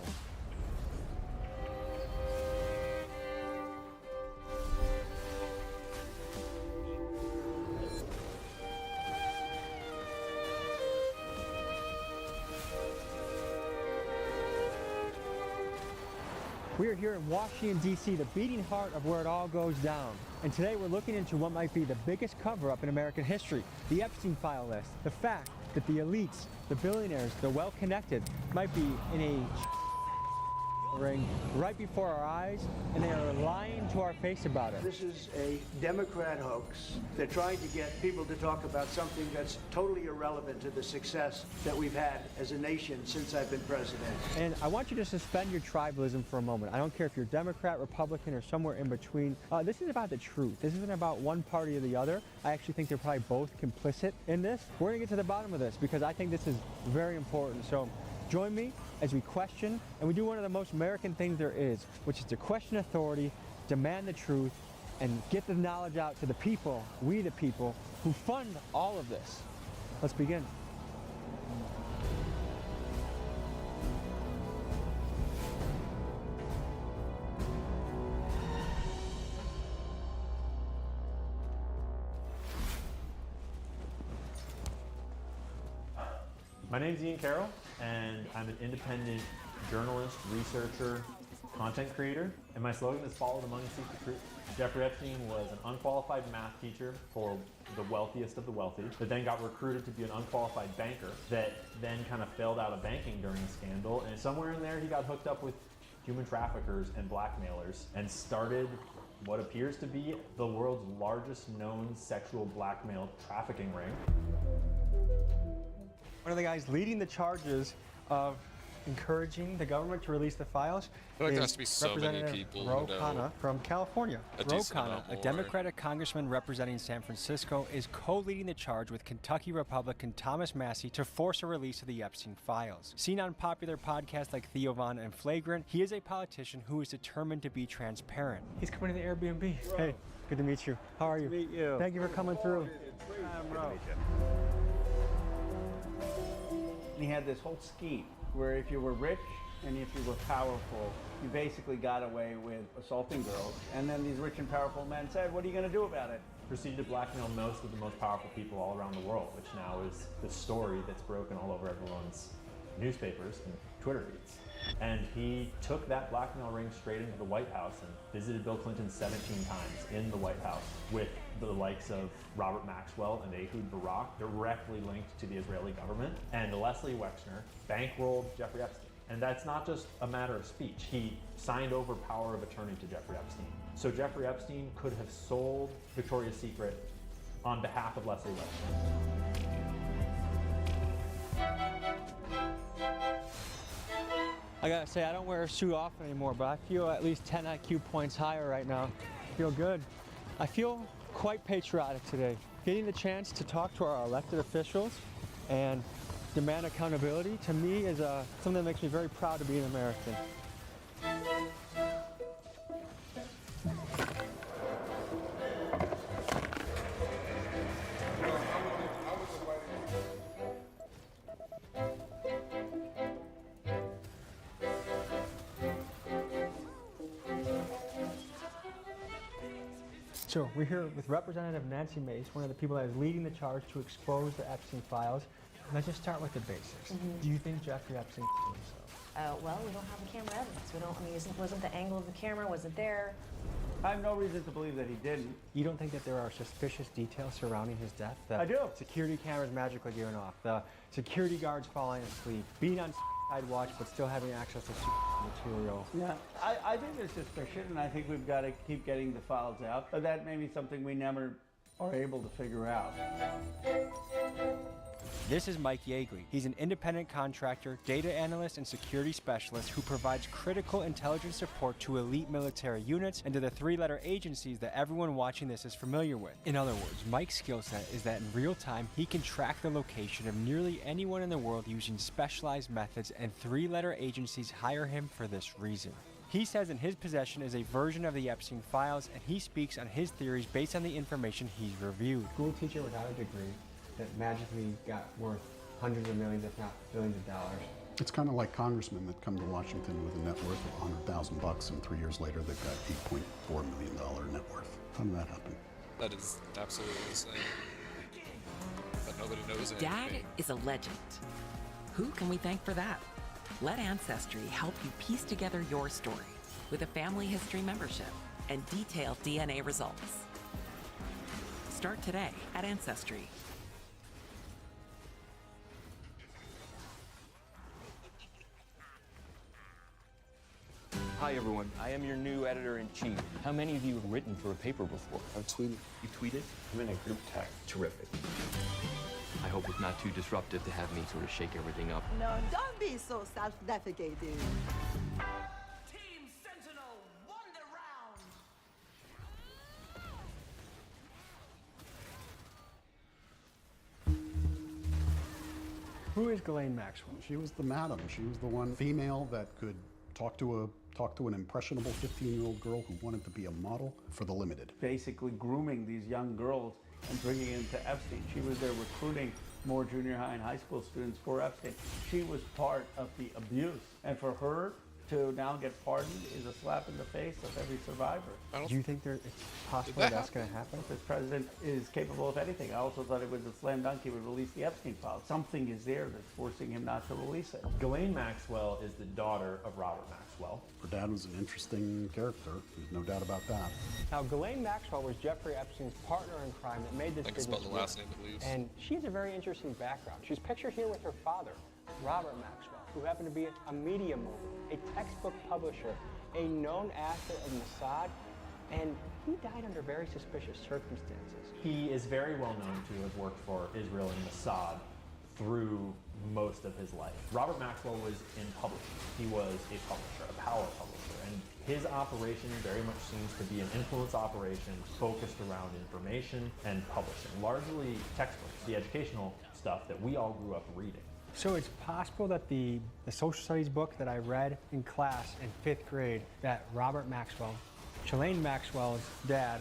Speaker 17: We are here in Washington, D.C., the beating heart of where it all goes down. And today we're looking into what might be the biggest cover-up in American history, the Epstein file list. The fact that the elites, the billionaires, the well-connected might be in a
Speaker 30: ring right before our eyes, and they are lying to our face about it.
Speaker 25: This is a Democrat hoax. They're trying to get people to talk about something that's totally irrelevant to the success that we've had as a nation since I've been president.
Speaker 30: And I want you to suspend your tribalism for a moment. I don't care if you're Democrat, Republican, or somewhere in between. This is about the truth. This isn't about one party or the other. I actually think they're probably both complicit in this. We're gonna get to the bottom of this because I think this is very important. So join me as we question, and we do one of the most American things there is, which is to question authority, demand the truth, and get the knowledge out to the people, we the people, who fund all of this. Let's begin.
Speaker 1: My name's Ian Carroll, and I'm an independent journalist, researcher, content creator, and my slogan is follow the money, seek the truth. Jeffrey Epstein was an unqualified math teacher for the wealthiest of the wealthy, that then got recruited to be an unqualified banker, that then kind of failed out of banking during a scandal, and somewhere in there he got hooked up with human traffickers and blackmailers and started what appears to be the world's largest known sexual blackmail trafficking ring.
Speaker 30: One of the guys leading the charges of encouraging the government to release the files
Speaker 2: I feel like there has
Speaker 30: is
Speaker 2: to be so many
Speaker 30: Representative
Speaker 2: people
Speaker 30: Ro
Speaker 2: who know
Speaker 30: Khanna from California.
Speaker 2: a
Speaker 30: Ro
Speaker 2: decent
Speaker 30: Khanna,
Speaker 2: amount
Speaker 30: a
Speaker 2: more.
Speaker 30: Democratic congressman representing San Francisco, is co-leading the charge with Kentucky Republican Thomas Massie to force a release of the Epstein files. Seen on popular podcasts like Theo Von and Flagrant, he is a politician who is determined to be transparent. He's coming to the Airbnb. Hey, good to meet you. How are you?
Speaker 3: Good to meet you.
Speaker 30: Thank you for coming through.
Speaker 28: And he had this whole scheme where if you were rich and if you were powerful, you basically got away with assaulting girls. And then these rich and powerful men said, what are you going to do about it?
Speaker 1: Proceeded to blackmail most of the most powerful people all around the world, which now is the story that's broken all over everyone's newspapers and Twitter feeds. And he took that blackmail ring straight into the White House and visited Bill Clinton 17 times in the White House with the likes of Robert Maxwell and Ehud Barak, directly linked to the Israeli government. And Leslie Wexner bankrolled Jeffrey Epstein. And that's not just a matter of speech. He signed over power of attorney to Jeffrey Epstein. So Jeffrey Epstein could have sold Victoria's Secret on behalf of Leslie Wexner.
Speaker 30: I gotta say, I don't wear a suit often anymore, but I feel at least 10 IQ points higher right now. I feel good. I feel quite patriotic today. Getting the chance to talk to our elected officials and demand accountability, to me, is something that makes me very proud to be an American. So we're here with Representative Nancy Mace, one of the people that is leading the charge to expose the Epstein files. Let's just start with the basics. Do you think Jeffrey Epstein killed himself?
Speaker 5: Well, we don't have the camera evidence. We don't. I mean, wasn't the angle of the camera? Was it there?
Speaker 28: I have no reason to believe that he didn't.
Speaker 30: You don't think that there are suspicious details surrounding his death? The
Speaker 28: I do.
Speaker 30: Security cameras magically going off, the security guards falling asleep, being on side watch but still having access to material.
Speaker 28: Yeah, I think there's suspicion, and I think we've got to keep getting the files out. But that may be something we never are able to figure out.
Speaker 30: This is Mike Yeagley. He's an independent contractor, data analyst, and security specialist who provides critical intelligence support to elite military units and to the three-letter agencies that everyone watching this is familiar with. In other words, Mike's skill set is that in real time, he can track the location of nearly anyone in the world using specialized methods, and three-letter agencies hire him for this reason. He says in his possession is a version of the Epstein files, and he speaks on his theories based on the information he's reviewed. School teacher without a degree that magically got worth hundreds of millions, if not billions of dollars.
Speaker 6: It's kind of like congressmen that come to Washington with a net worth of $100,000, and 3 years later they've got $8.4 million net worth. How did that happen?
Speaker 2: That is absolutely insane. But nobody knows it.
Speaker 8: Dad is a legend. Who can we thank for that? Let Ancestry help you piece together your story with a family history membership and detailed DNA results. Start today at Ancestry.
Speaker 3: Hi, everyone. I am your new editor-in-chief. How many of you have written for a paper before? I've tweeted. You tweeted? I'm in a group text. Terrific. I hope it's not too disruptive to have me sort of shake everything up.
Speaker 4: No, don't be so self-defecating.
Speaker 7: Who is Ghislaine Maxwell?
Speaker 6: She was the madam. She was the one female that could talk to an impressionable 15-year-old girl who wanted to be a model for the limited.
Speaker 28: Basically grooming these young girls and bringing them to Epstein. She was there recruiting more junior high and high school students for Epstein. She was part of the abuse. And for her to now get pardoned is a slap in the face of every survivor.
Speaker 7: Do you think it's possible that's going to happen?
Speaker 28: This president is capable of anything. I also thought it was a slam dunk he would release the Epstein files. Something is there that's forcing him not to release it.
Speaker 1: Ghislaine Maxwell is the daughter of Robert Maxwell.
Speaker 6: Her dad was an interesting character. There's no doubt about that.
Speaker 30: Now, Ghislaine Maxwell was Jeffrey Epstein's partner in crime that made this business
Speaker 2: the last name at least.
Speaker 30: And she has a very interesting background. She's pictured here with her father, Robert Maxwell, who happened to be a media mogul, a textbook publisher, a known asset of Mossad, and he died under very suspicious circumstances.
Speaker 1: He is very well known to have worked for Israel and Mossad through most of his life. Robert Maxwell was in publishing. He was a publisher, a power publisher, and his operation very much seems to be an influence operation focused around information and publishing, largely textbooks, the educational stuff that we all grew up reading.
Speaker 7: So it's possible that the social studies book that I read in class in 5th grade that Robert Maxwell, Ghislaine Maxwell's dad,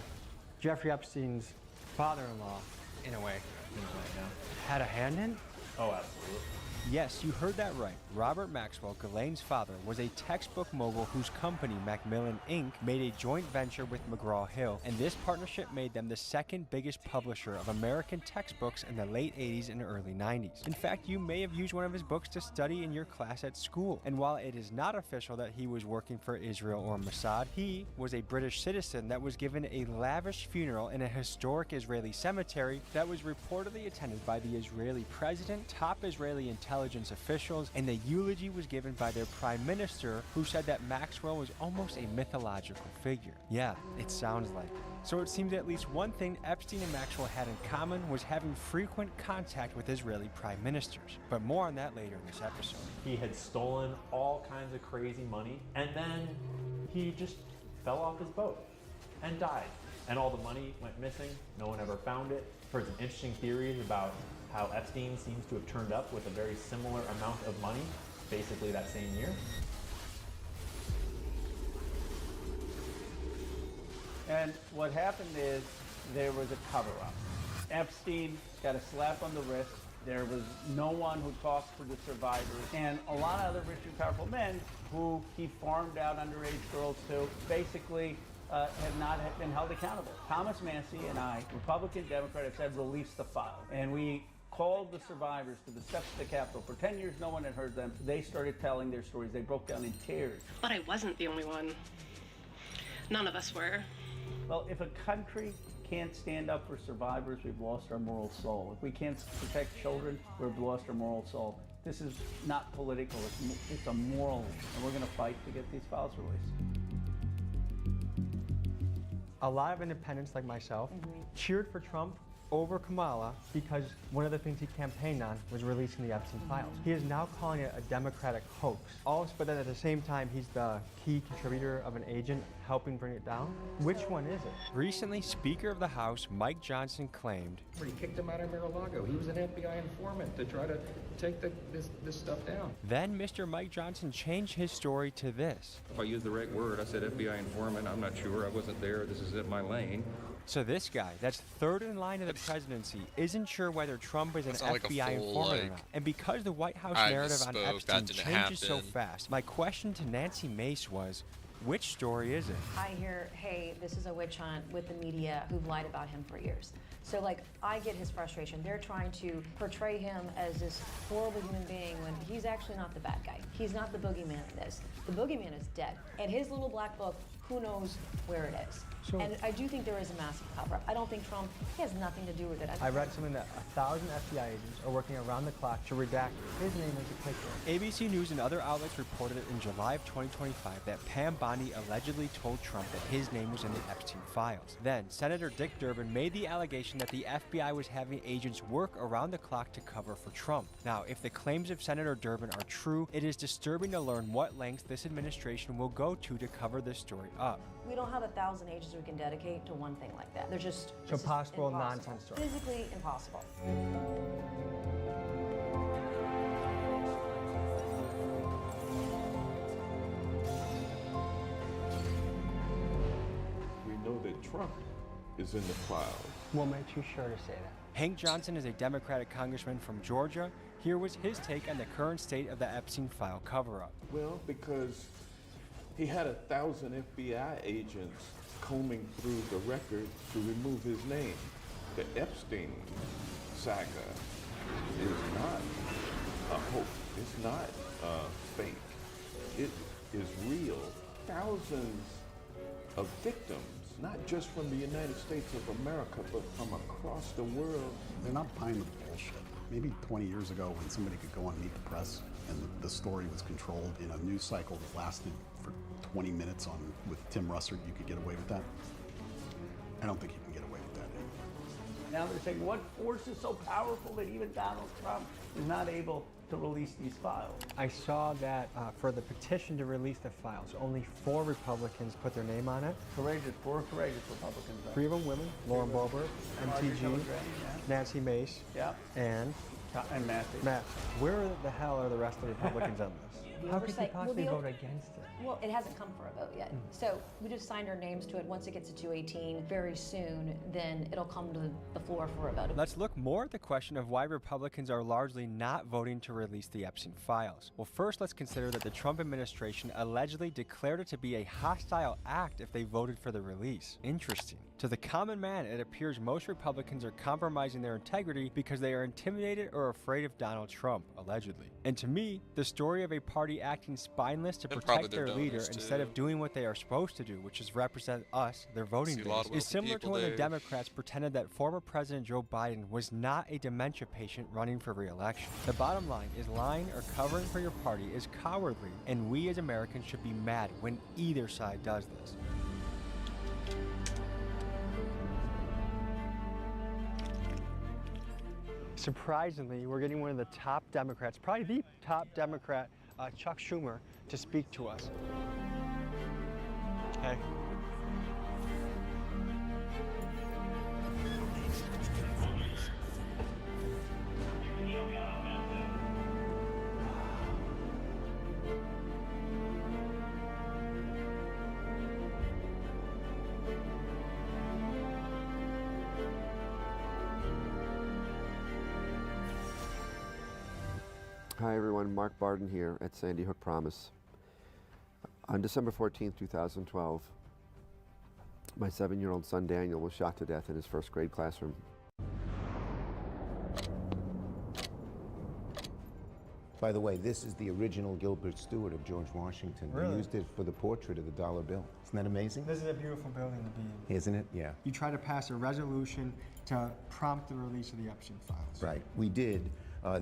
Speaker 7: Jeffrey Epstein's father-in-law, in a way,
Speaker 1: yeah,
Speaker 7: had a hand in?
Speaker 1: Oh, absolutely.
Speaker 17: Yes, you heard that right. Robert Maxwell, Ghislaine's father, was a textbook mogul whose company, Macmillan Inc., made a joint venture with McGraw-Hill, and this partnership made them the second biggest publisher of American textbooks in the late 80s and early 90s. In fact, you may have used one of his books to study in your class at school, and while it is not official that he was working for Israel or Mossad, he was a British citizen that was given a lavish funeral in a historic Israeli cemetery that was reportedly attended by the Israeli president, top Israeli intelligence officials, and the eulogy was given by their prime minister, who said that Maxwell was almost a mythological figure. Yeah, it sounds like it. So it seems at least one thing Epstein and Maxwell had in common was having frequent contact with Israeli prime ministers. But more on that later in this episode.
Speaker 1: He had stolen all kinds of crazy money, and then he just fell off his boat and died. And all the money went missing. No one ever found it. Heard some interesting theories about how Epstein seems to have turned up with a very similar amount of money, basically that same year.
Speaker 28: And what happened is there was a cover-up. Epstein got a slap on the wrist. There was no one who talked for the survivors. And a lot of other rich and powerful men who he farmed out underage girls to basically have not been held accountable. Thomas Massey and I, Republican, Democrat, have said release the file. And we called the survivors to the steps of the Capitol. For 10 years, no one had heard them. They started telling their stories. They broke down in tears.
Speaker 9: But I wasn't the only one. None of us were.
Speaker 28: Well, if a country can't stand up for survivors, we've lost our moral soul. If we can't protect children, we've lost our moral soul. This is not political, it's a moral issue, and we're going to fight to get these files released.
Speaker 7: A lot of independents like myself cheered for Trump over Kamala because one of the things he campaigned on was releasing the Epstein files. He is now calling it a Democratic hoax. But then at the same time, he's the key contributor of an agent helping bring it down. Which one is it?
Speaker 17: Recently, Speaker of the House Mike Johnson claimed,
Speaker 10: He kicked him out of Mar-a-Lago. He was an FBI informant to try to take this stuff down.
Speaker 17: Then Mr. Mike Johnson changed his story to this.
Speaker 10: If I used the right word, I said FBI informant. I'm not sure. I wasn't there. This is in my lane.
Speaker 17: So this guy, that's third in line of the presidency, isn't sure whether Trump is an FBI
Speaker 2: like
Speaker 17: informant or not. And because the White House narrative on Epstein changes so fast, my question to Nancy Mace was, which story is it?
Speaker 5: I hear, hey, this is a witch hunt with the media who've lied about him for years. So, I get his frustration. They're trying to portray him as this horrible human being when he's actually not the bad guy. He's not the boogeyman in this. The boogeyman is dead. And his little black book, who knows where it is.
Speaker 35: Sure.
Speaker 5: And I do think there is a massive cover-up. I don't think Trump, he has nothing to do with it.
Speaker 30: I read something that 1,000 FBI agents are working around the clock to redact his name as a clicker.
Speaker 17: ABC News and other outlets reported in July of 2025 that Pam Bondi allegedly told Trump that his name was in the Epstein files. Then, Senator Dick Durbin made the allegation that the FBI was having agents work around the clock to cover for Trump. Now, if the claims of Senator Durbin are true, it is disturbing to learn what lengths this administration will go to cover this story up.
Speaker 5: We don't have 1,000 agents we can dedicate to one thing like that. They're just
Speaker 30: So possible
Speaker 5: impossible.
Speaker 30: nonsense story.
Speaker 5: Physically impossible.
Speaker 11: We know that Trump is in the clouds.
Speaker 30: What makes you sure to say that?
Speaker 17: Hank Johnson is a Democratic congressman from Georgia. Here was his take on the current state of the Epstein file cover-up.
Speaker 11: Well, because he had 1,000 FBI agents combing through the record to remove his name. The Epstein saga is not a hoax. It's not fake. It is real. Thousands of victims, not just from the United States of America, but from across the world.
Speaker 6: They're not buying the bullshit. Maybe 20 years ago when somebody could go on Meet the Press and the story was controlled in a news cycle that lasted for 20 minutes with Tim Russert, you could get away with that. I don't think you can get away with that anymore.
Speaker 28: Now they're saying, what force is so powerful that even Donald Trump is not able to release these files?
Speaker 30: I saw that for the petition to release the files, only 4 Republicans put their name on it.
Speaker 28: Courageous, 4 courageous Republicans.
Speaker 30: 3 of them women, Lauren Boebert, MTG, Nancy Mace, and
Speaker 28: Matthew.
Speaker 30: Matt. Where the hell are the rest of the Republicans on this? How could you
Speaker 5: oversight-
Speaker 30: possibly
Speaker 5: well,
Speaker 30: vote against it?
Speaker 5: Well, it hasn't come for a vote yet. So we just signed our names to it. Once it gets to 218 very soon, then it'll come to the floor for a vote.
Speaker 17: Let's look more at the question of why Republicans are largely not voting to release the Epstein files. Well, first, let's consider that the Trump administration allegedly declared it to be a hostile act if they voted for the release. Interesting. To the common man, it appears most Republicans are compromising their integrity because they are intimidated or afraid of Donald Trump, allegedly. And to me, the story of a party acting spineless to protect their leader instead of doing what they are supposed to do, which is represent us, their voting base, is similar to when the Democrats pretended that former President Joe Biden was not a dementia patient running for re-election. The bottom line is lying or covering for your party is cowardly, and we as Americans should be mad when either side does this.
Speaker 30: Surprisingly, we're getting one of the top Democrats, probably the top Democrat, Chuck Schumer, to speak to us. Hey.
Speaker 12: Hi everyone, Mark Barden here at Sandy Hook Promise. On December 14th, 2012, my 7-year-old son Daniel was shot to death in his first grade classroom.
Speaker 13: By the way, this is the original Gilbert Stuart of George Washington.
Speaker 30: Really?
Speaker 13: They used it for the portrait of the dollar bill. Isn't that amazing?
Speaker 30: This is a beautiful building to be in.
Speaker 13: Isn't it? Yeah.
Speaker 30: You tried to pass a resolution to prompt the release of the Epstein files.
Speaker 13: Right, we did.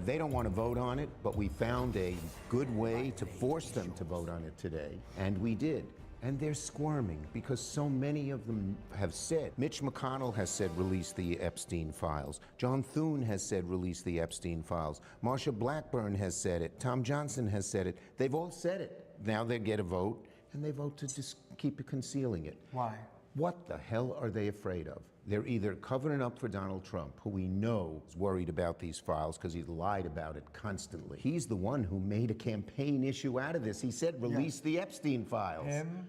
Speaker 13: They don't want to vote on it, but we found a good way to force them to vote on it today, and we did. And they're squirming because so many of them have said. Mitch McConnell has said release the Epstein files. John Thune has said release the Epstein files. Marsha Blackburn has said it. Tom Johnson has said it. They've all said it. Now they get a vote, and they vote to just keep concealing it.
Speaker 30: Why?
Speaker 13: What the hell are they afraid of? They're either covering up for Donald Trump, who we know is worried about these files because he's lied about it constantly. He's the one who made a campaign issue out of this. He said, release the Epstein files.
Speaker 30: Him,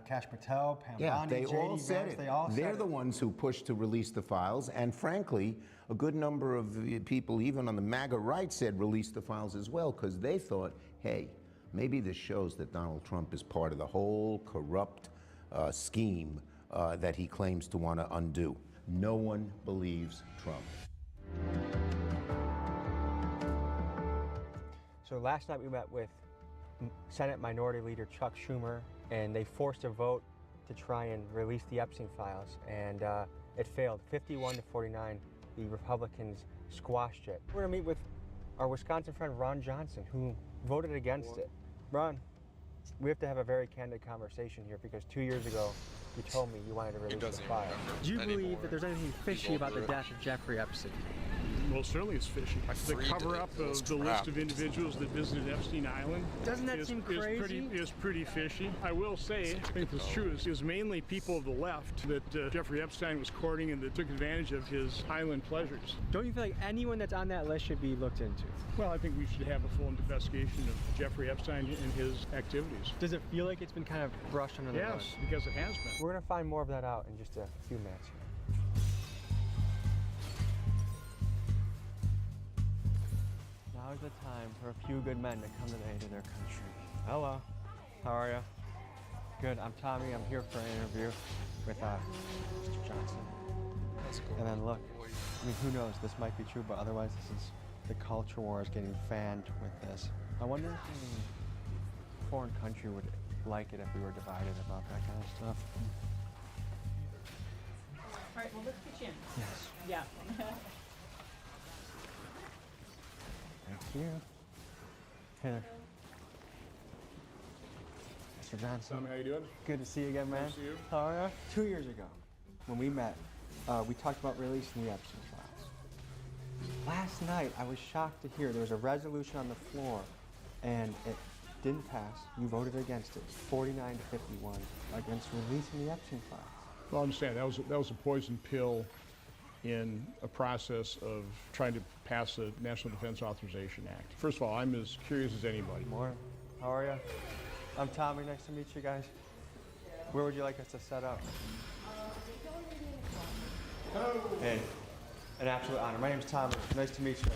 Speaker 30: Kash Patel, Pam Bondi,
Speaker 13: they all
Speaker 30: JD
Speaker 13: said
Speaker 30: Vance,
Speaker 13: it.
Speaker 30: they all said
Speaker 13: They're the ones who pushed to release the files, and frankly, a good number of people, even on the MAGA right, said release the files as well, because they thought, hey, maybe this shows that Donald Trump is part of the whole corrupt scheme that he claims to want to undo. No one believes Trump.
Speaker 30: So last night we met with Senate Minority Leader Chuck Schumer, and they forced a vote to try and release the Epstein files, and it failed. 51 to 49, the Republicans squashed it. We're gonna meet with our Wisconsin friend Ron Johnson, who voted against it. Ron, we have to have a very candid conversation here because 2 years ago, you told me you wanted to release the file.
Speaker 17: Do you believe that there's anything fishy about the death of Jeffrey Epstein?
Speaker 14: Well, certainly it's fishy. The cover-up of the list of individuals that visited Epstein Island
Speaker 17: Doesn't that seem crazy?
Speaker 14: Is pretty fishy. I will say, I think it's true, it was mainly people of the left that Jeffrey Epstein was courting and that took advantage of his island pleasures.
Speaker 17: Don't you feel like anyone that's on that list should be looked into?
Speaker 14: Well, I think we should have a full investigation of Jeffrey Epstein and his activities.
Speaker 17: Does it feel like it's been kind of brushed under the rug?
Speaker 14: Yes, because it has been.
Speaker 30: We're gonna find more of that out in just a few minutes here. Now is the time for a few good men to come to the aid of their country. Hello, how are you? Good, I'm Tommy. I'm here for an interview with Mr. Johnson.
Speaker 2: That's cool.
Speaker 30: And then look, I mean, who knows? This might be true, but otherwise, this is the culture war is getting fanned with this. I wonder if any foreign country would like it if we were divided about that kind of stuff.
Speaker 15: All right, well, let's get you in.
Speaker 30: Yes.
Speaker 15: Yeah.
Speaker 30: Thank you. Hey there. Mr. Johnson.
Speaker 14: Tom, how you doing?
Speaker 30: Good to see you again, man.
Speaker 14: Nice to see you.
Speaker 30: How are you? 2 years ago, when we met, we talked about releasing the Epstein files. Last night, I was shocked to hear there was a resolution on the floor, and it didn't pass. You voted against it, 49 to 51, against releasing the Epstein files.
Speaker 14: Well, I understand. That was a poison pill in a process of trying to pass the National Defense Authorization Act. First of all, I'm as curious as anybody.
Speaker 30: Morning. How are you? I'm Tommy. Nice to meet you guys. Where would you like us to set up? Hey, an absolute honor. My name's Tommy. Nice to meet you.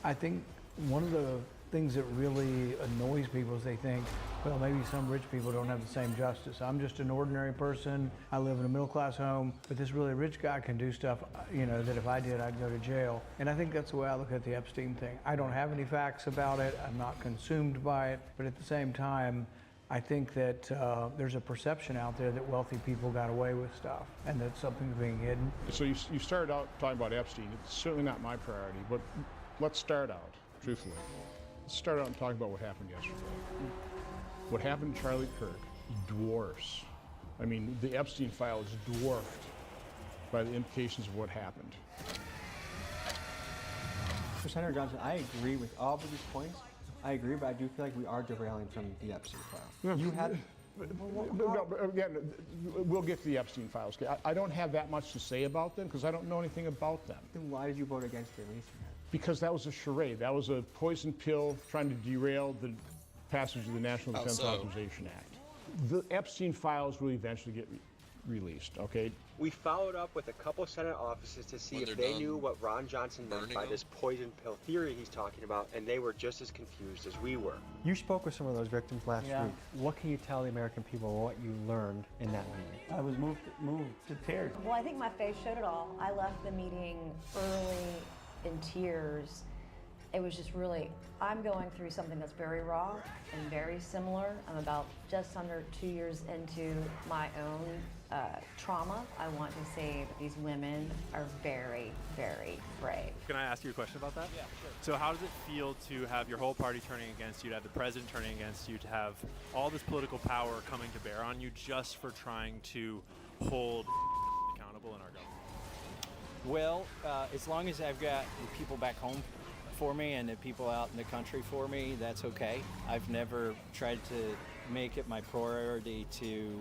Speaker 25: I think one of the things that really annoys people is they think, well, maybe some rich people don't have the same justice. I'm just an ordinary person. I live in a middle-class home, but this really rich guy can do stuff, you know, that if I did, I'd go to jail. And I think that's the way I look at the Epstein thing. I don't have any facts about it. I'm not consumed by it. But at the same time, I think that there's a perception out there that wealthy people got away with stuff and that something's being hidden.
Speaker 14: So you started out talking about Epstein. It's certainly not my priority, but let's start out, truthfully. Let's start out and talk about what happened yesterday. What happened to Charlie Kirk dwarfs, I mean, the Epstein file is dwarfed by the implications of what happened.
Speaker 30: Senator Johnson, I agree with all of these points. I agree, but I do feel like we are derailing from the Epstein file. You had...
Speaker 14: No, again, we'll get to the Epstein files. I don't have that much to say about them because I don't know anything about them.
Speaker 30: Then why did you vote against releasing it?
Speaker 14: Because that was a charade. That was a poison pill trying to derail the passage of the National Defense Authorization Act. The Epstein files will eventually get released, okay?
Speaker 30: We followed up with a couple Senate offices to see if they knew what Ron Johnson meant by this poison pill theory he's talking about, and they were just as confused as we were. You spoke with some of those victims last week. What can you tell the American people what you learned in that meeting?
Speaker 25: I was moved to tears.
Speaker 5: Well, I think my face showed it all. I left the meeting early in tears. It was just really, I'm going through something that's very raw and very similar. I'm about just under 2 years into my own trauma. I want to say that these women are very, very brave.
Speaker 16: Can I ask you a question about that? Yeah, sure. So how does it feel to have your whole party turning against you, to have the president turning against you, to have all this political power coming to bear on you just for trying to hold accountable in our government?
Speaker 18: Well, as long as I've got the people back home for me and the people out in the country for me, that's okay. I've never tried to make it my priority to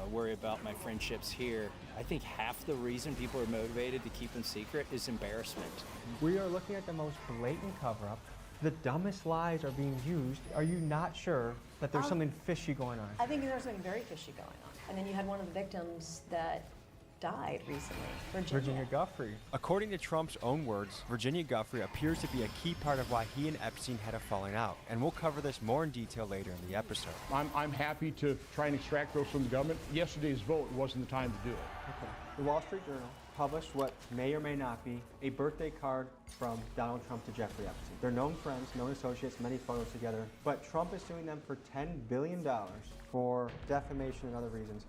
Speaker 18: worry about my friendships here. I think half the reason people are motivated to keep them secret is embarrassment.
Speaker 30: We are looking at the most blatant cover-up. The dumbest lies are being used. Are you not sure that there's something fishy going on?
Speaker 5: I think there's something very fishy going on. And then you had one of the victims that died recently,
Speaker 30: Virginia Giuffre.
Speaker 17: According to Trump's own words, Virginia Giuffre appears to be a key part of why he and Epstein had a falling out, and we'll cover this more in detail later in the episode.
Speaker 14: I'm happy to try and extract those from the government. Yesterday's vote wasn't the time to do it.
Speaker 30: Okay. The Wall Street Journal published what may or may not be a birthday card from Donald Trump to Jeffrey Epstein. They're known friends, known associates, many photos together, but Trump is suing them for $10 billion for defamation and other reasons.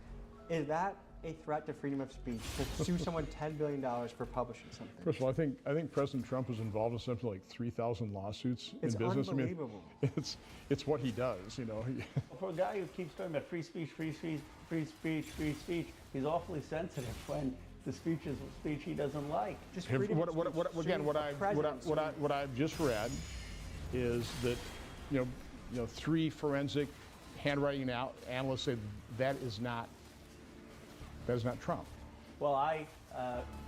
Speaker 30: Is that a threat to freedom of speech to sue someone $10 billion for publishing something?
Speaker 14: First of all, I think President Trump is involved in something like 3,000 lawsuits in business.
Speaker 30: Unbelievable.
Speaker 14: I mean, it's what he does, you know.
Speaker 28: For a guy who keeps talking about free speech, he's awfully sensitive when the speech is a speech he doesn't like.
Speaker 30: Just
Speaker 14: what I've just read is that, you know, 3 forensic handwriting analysts say that is not Trump.
Speaker 28: Well, I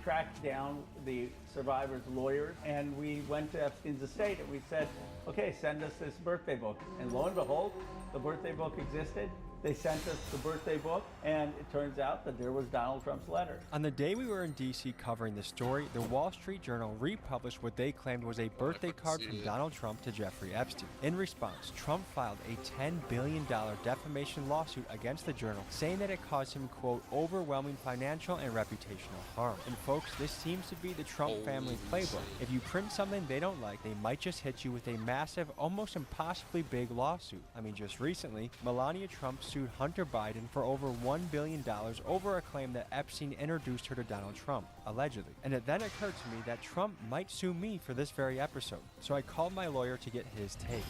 Speaker 28: tracked down the survivor's lawyers, and we went to Epstein's estate, and we said, okay, send us this birthday book. And lo and behold, the birthday book existed. They sent us the birthday book, and it turns out that there was Donald Trump's letter.
Speaker 17: On the day we were in D.C. covering the story, the Wall Street Journal republished what they claimed was a birthday card from Donald Trump to Jeffrey Epstein. In response, Trump filed a $10 billion defamation lawsuit against the journal, saying that it caused him, quote, overwhelming financial and reputational harm. And folks, this seems to be the Trump family playbook. If you print something they don't like, they might just hit you with a massive, almost impossibly big lawsuit. I mean, just recently, Melania Trump sued Hunter Biden for over $1 billion over a claim that Epstein introduced her to Donald Trump, allegedly. And it then occurred to me that Trump might sue me for this very episode. So I called my lawyer to get his take.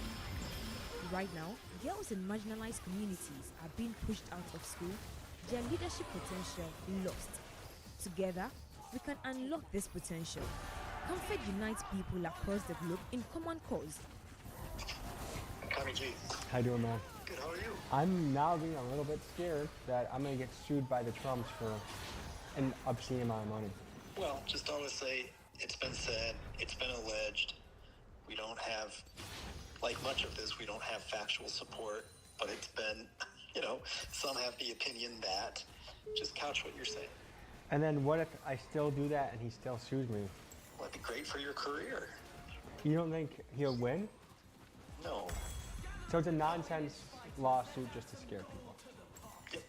Speaker 3: Right now, girls in marginalized communities are being pushed out of school, their leadership potential lost. Together, we can unlock this potential. Comfort unites people across the globe in common cause.
Speaker 30: How you doing, man?
Speaker 8: Good, how are you?
Speaker 30: I'm now being a little bit scared that I'm going to get sued by the Trumps for an obscene amount of money.
Speaker 8: Well, just want to say, it's been said, it's been alleged. We don't have, like much of this, we don't have factual support, but it's been, you know, some have the opinion that. Just couch what you're saying.
Speaker 30: And then what if I still do that and he still sues me?
Speaker 8: Well, it'd be great for your career.
Speaker 30: You don't think he'll win?
Speaker 8: No.
Speaker 30: So it's a nonsense lawsuit just to scare people.
Speaker 8: Yep.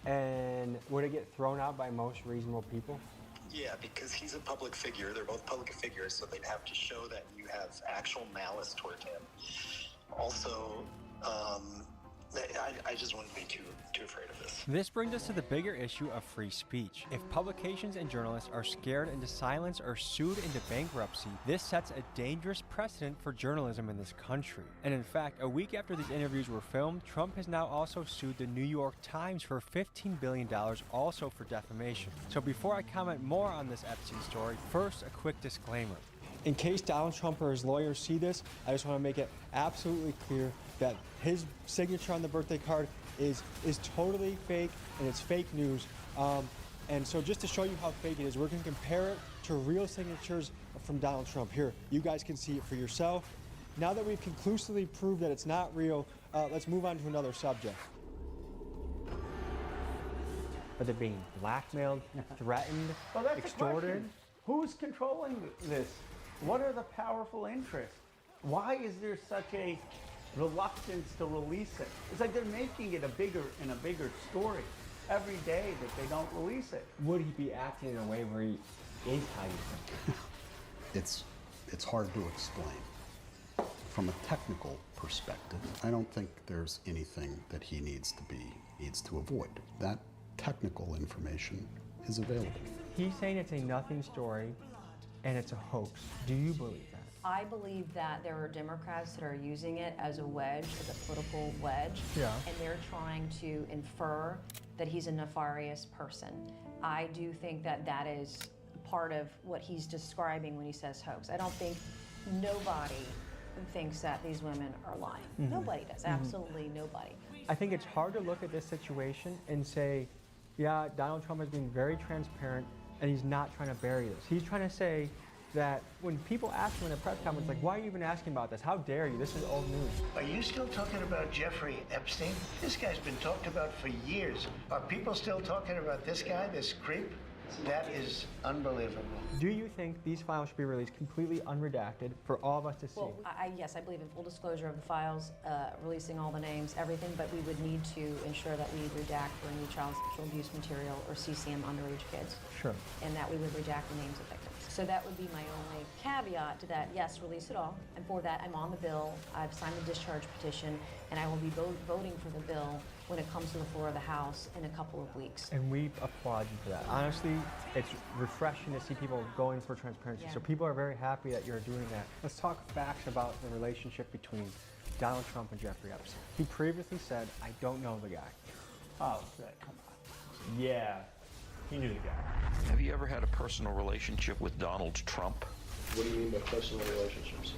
Speaker 30: And would it get thrown out by most reasonable people?
Speaker 8: Yeah, because he's a public figure. They're both public figures, so they'd have to show that you have actual malice toward him. Also, I just wouldn't be too afraid of this.
Speaker 17: This brings us to the bigger issue of free speech. If publications and journalists are scared into silence or sued into bankruptcy, this sets a dangerous precedent for journalism in this country. And in fact, a week after these interviews were filmed, Trump has now also sued the New York Times for $15 billion, also for defamation. So before I comment more on this Epstein story, first a quick disclaimer.
Speaker 30: In case Donald Trump or his lawyers see this, I just want to make it absolutely clear that his signature on the birthday card is totally fake, and it's fake news. And so just to show you how fake it is, we're going to compare it to real signatures from Donald Trump. Here, you guys can see it for yourself. Now that we've conclusively proved that it's not real, let's move on to another subject. Are they being blackmailed, threatened,
Speaker 28: Well, that's
Speaker 30: extorted?
Speaker 28: the question. Who's controlling this? What are the powerful interests? Why is there such a reluctance to release it? It's like they're making it a bigger story every day that they don't release it.
Speaker 30: Would he be acting in a way where he is hiding something?
Speaker 6: It's hard to explain. From a technical perspective, I don't think there's anything that he needs to avoid. That technical information is available.
Speaker 30: He's saying it's a nothing story and it's a hoax. Do you believe that?
Speaker 5: I believe that there are Democrats that are using it as a wedge, as a political wedge, and they're trying to infer that he's a nefarious person. I do think that that is part of what he's describing when he says hoax. I don't think nobody thinks that these women are lying.
Speaker 30: Mm-hmm.
Speaker 5: Nobody does, absolutely nobody.
Speaker 30: I think it's hard to look at this situation and say, yeah, Donald Trump is being very transparent and he's not trying to bury this. He's trying to say that when people ask him in a press conference, like, why are you even asking about this? How dare you? This is old news.
Speaker 8: Are you still talking about Jeffrey Epstein? This guy's been talked about for years. Are people still talking about this guy, this creep? That is unbelievable.
Speaker 30: Do you think these files should be released completely unredacted for all of us to see?
Speaker 5: Well, yes, I believe in full disclosure of the files, releasing all the names, everything, but we would need to ensure that we redact for any child sexual abuse material or CCM underage kids.
Speaker 30: Sure.
Speaker 5: And that we would redact the names of victims. So that would be my only caveat to that. Yes, release it all. And for that, I'm on the bill. I've signed the discharge petition, and I will be voting for the bill when it comes to the floor of the House in a couple of weeks.
Speaker 30: And we applaud you for that. Honestly, it's refreshing to see people going for transparency.
Speaker 5: Yeah.
Speaker 30: So people are very happy that you're doing that. Let's talk facts about the relationship between Donald Trump and Jeffrey Epstein. He previously said, I don't know the guy.
Speaker 28: Oh, come on. Yeah, he knew the guy.
Speaker 1: Have you ever had a personal relationship with Donald Trump?
Speaker 4: What do you mean by personal relationships?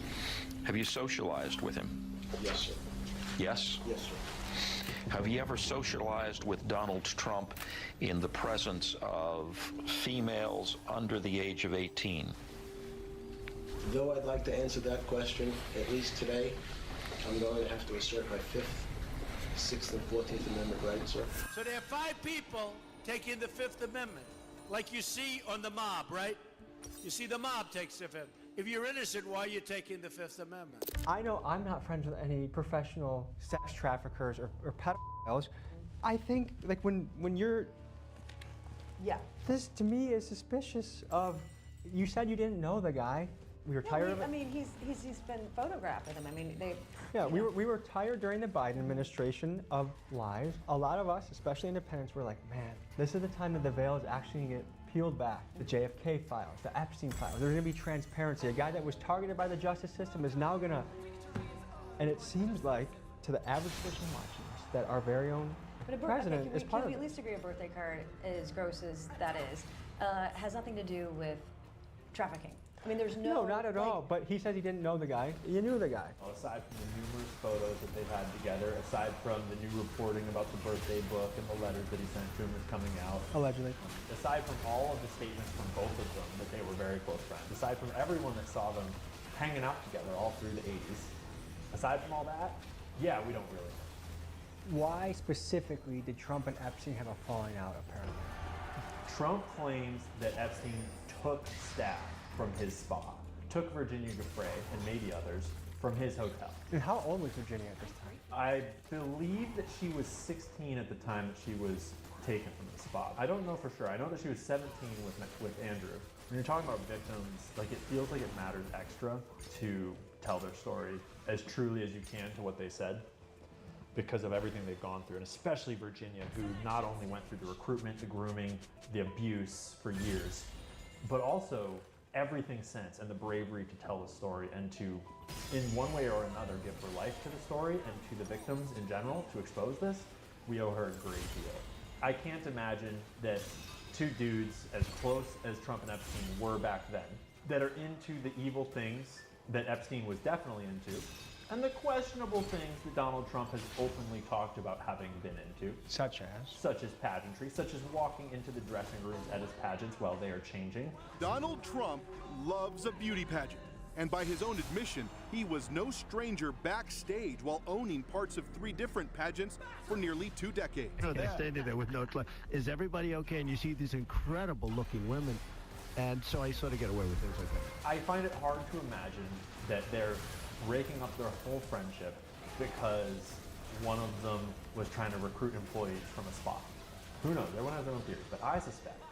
Speaker 1: Have you socialized with him?
Speaker 4: Yes, sir.
Speaker 1: Yes?
Speaker 4: Yes, sir.
Speaker 1: Have you ever socialized with Donald Trump in the presence of females under the age of 18?
Speaker 4: Though I'd like to answer that question, at least today, I'm going to have to assert my 5th, 6th, and 14th Amendment rights, sir.
Speaker 19: So there are 5 people taking the 5th Amendment, like you see on the mob, right? You see the mob takes the 5th. If you're innocent, why are you taking the 5th Amendment?
Speaker 30: I know I'm not friends with any professional sex traffickers or pedophiles. I think, like, when you're...
Speaker 5: Yeah.
Speaker 30: This, to me, is suspicious of... You said you didn't know the guy. We were tired of it.
Speaker 5: I mean, he's been photographed with him. I mean, they...
Speaker 30: Yeah, we were tired during the Biden administration of lies. A lot of us, especially independents, were like, man, this is the time that the veil is actually going to get peeled back. The JFK files, the Epstein files, there's going to be transparency. A guy that was targeted by the justice system is now going to... And it seems like, to the average person watching this, that our very own president is part of
Speaker 5: Can
Speaker 30: it.
Speaker 5: we at least agree a birthday card, as gross as that is, has nothing to do with trafficking? I mean, there's no...
Speaker 30: No, not at all, but he says he didn't know the guy. You knew the guy.
Speaker 20: Well, aside from the numerous photos that they've had together, aside from the new reporting about the birthday book and the letters that he sent to him is coming out.
Speaker 30: Allegedly.
Speaker 20: Aside from all of the statements from both of them that they were very close friends, aside from everyone that saw them hanging out together all through the 80s, aside from all that, yeah, we don't really know.
Speaker 30: Why specifically did Trump and Epstein have a falling out, apparently?
Speaker 20: Trump claims that Epstein took staff from his spa, took Virginia Giuffre and maybe others from his hotel.
Speaker 30: And how old was Virginia at this time?
Speaker 20: I believe that she was 16 at the time that she was taken from the spa. I don't know for sure. I know that she was 17 with Andrew. When you're talking about victims, like, it feels like it matters extra to tell their story as truly as you can to what they said, because of everything they've gone through, and especially Virginia, who not only went through the recruitment, the grooming, the abuse for years, but also everything since, and the bravery to tell the story and to, in one way or another, give her life to the story and to the victims in general to expose this. We owe her a great deal. I can't imagine that 2 dudes as close as Trump and Epstein were back then, that are into the evil things that Epstein was definitely into, and the questionable things that Donald Trump has openly talked about having been into.
Speaker 30: Such as?
Speaker 20: Such as pageantry, such as walking into the dressing rooms at his pageants while they are changing.
Speaker 21: Donald Trump loves a beauty pageant, and by his own admission, he was no stranger backstage while owning parts of 3 different pageants for nearly 2 decades.
Speaker 19: You know, they're standing there with no clue. Is everybody okay? And you see these incredible looking women, and so I sort of get away with things like that.
Speaker 20: I find it hard to imagine that they're breaking up their whole friendship because one of them was trying to recruit employees from a spa. Who knows? Everyone has their own theories, but I suspect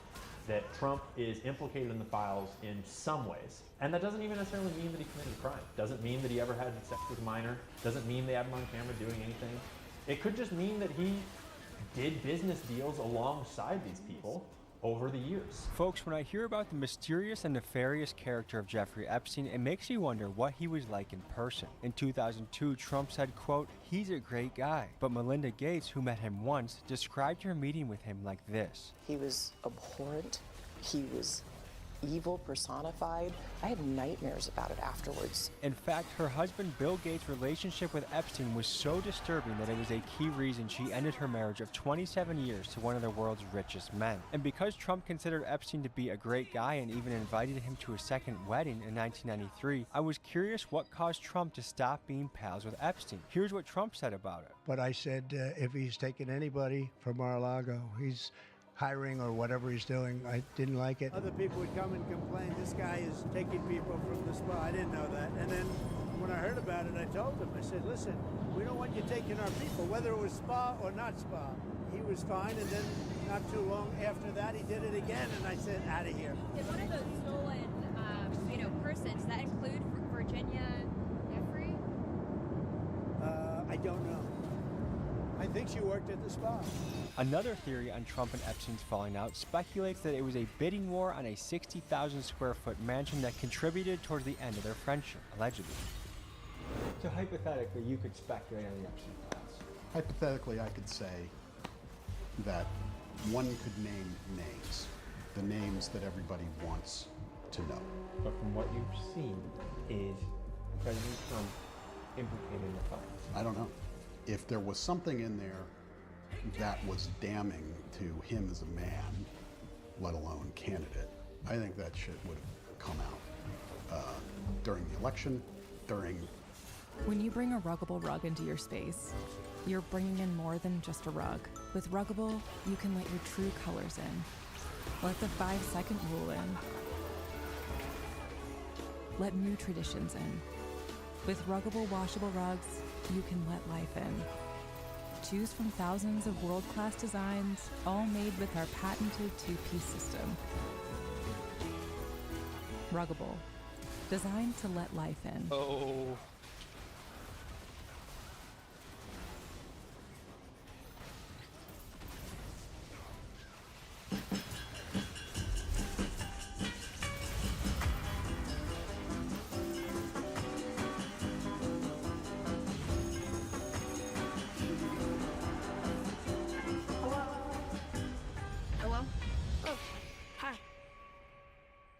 Speaker 20: that Trump is implicated in the files in some ways. And that doesn't even necessarily mean that he committed a crime. Doesn't mean that he ever had sex with a minor. Doesn't mean they had him on camera doing anything. It could just mean that he did business deals alongside these people over the years.
Speaker 17: Folks, when I hear about the mysterious and nefarious character of Jeffrey Epstein, it makes me wonder what he was like in person. In 2002, Trump said, quote, "He's a great guy." But Melinda Gates, who met him once, described her meeting with him like this.
Speaker 22: He was abhorrent. He was evil personified. I had nightmares about it afterwards.
Speaker 17: In fact, her husband Bill Gates' relationship with Epstein was so disturbing that it was a key reason she ended her marriage of 27 years to one of the world's richest men. And because Trump considered Epstein to be a great guy and even invited him to a second wedding in 1993, I was curious what caused Trump to stop being pals with Epstein. Here's what Trump said about it.
Speaker 19: But I said, if he's taking anybody from Mar-a-Lago, he's hiring or whatever he's doing, I didn't like it.
Speaker 25: Other people would come and complain, this guy is taking people from the spa. I didn't know that. And then when I heard about it, I told him, I said, listen, we don't want you taking our people, whether it was spa or not spa. He was fine, and then not too long after that, he did it again, and I said, out of here.
Speaker 23: Did one of those stolen, persons, that include Virginia Giuffre?
Speaker 25: I don't know.
Speaker 28: I think she worked at the spa.
Speaker 17: Another theory on Trump and Epstein's falling out speculates that it was a bidding war on a 60,000 square foot mansion that contributed towards the end of their friendship, allegedly.
Speaker 30: So hypothetically, you could speculate on the Epstein files.
Speaker 6: Hypothetically, I could say that one could name names, the names that everybody wants to know.
Speaker 30: But from what you've seen, is President Trump implicated in the files?
Speaker 6: I don't know. If there was something in there that was damning to him as a man, let alone candidate, I think that shit would have come out during the election, during...
Speaker 7: When you bring a ruggable rug into your space, you're bringing in more than just a rug. With Ruggable, you can let your true colors in. Let the 5-second rule in. Let new traditions in. With Ruggable washable rugs, you can let life in. Choose from thousands of world-class designs, all made with our patented two-piece system. Ruggable, designed to let life in.
Speaker 2: Oh.
Speaker 9: Hello? Oh, hi.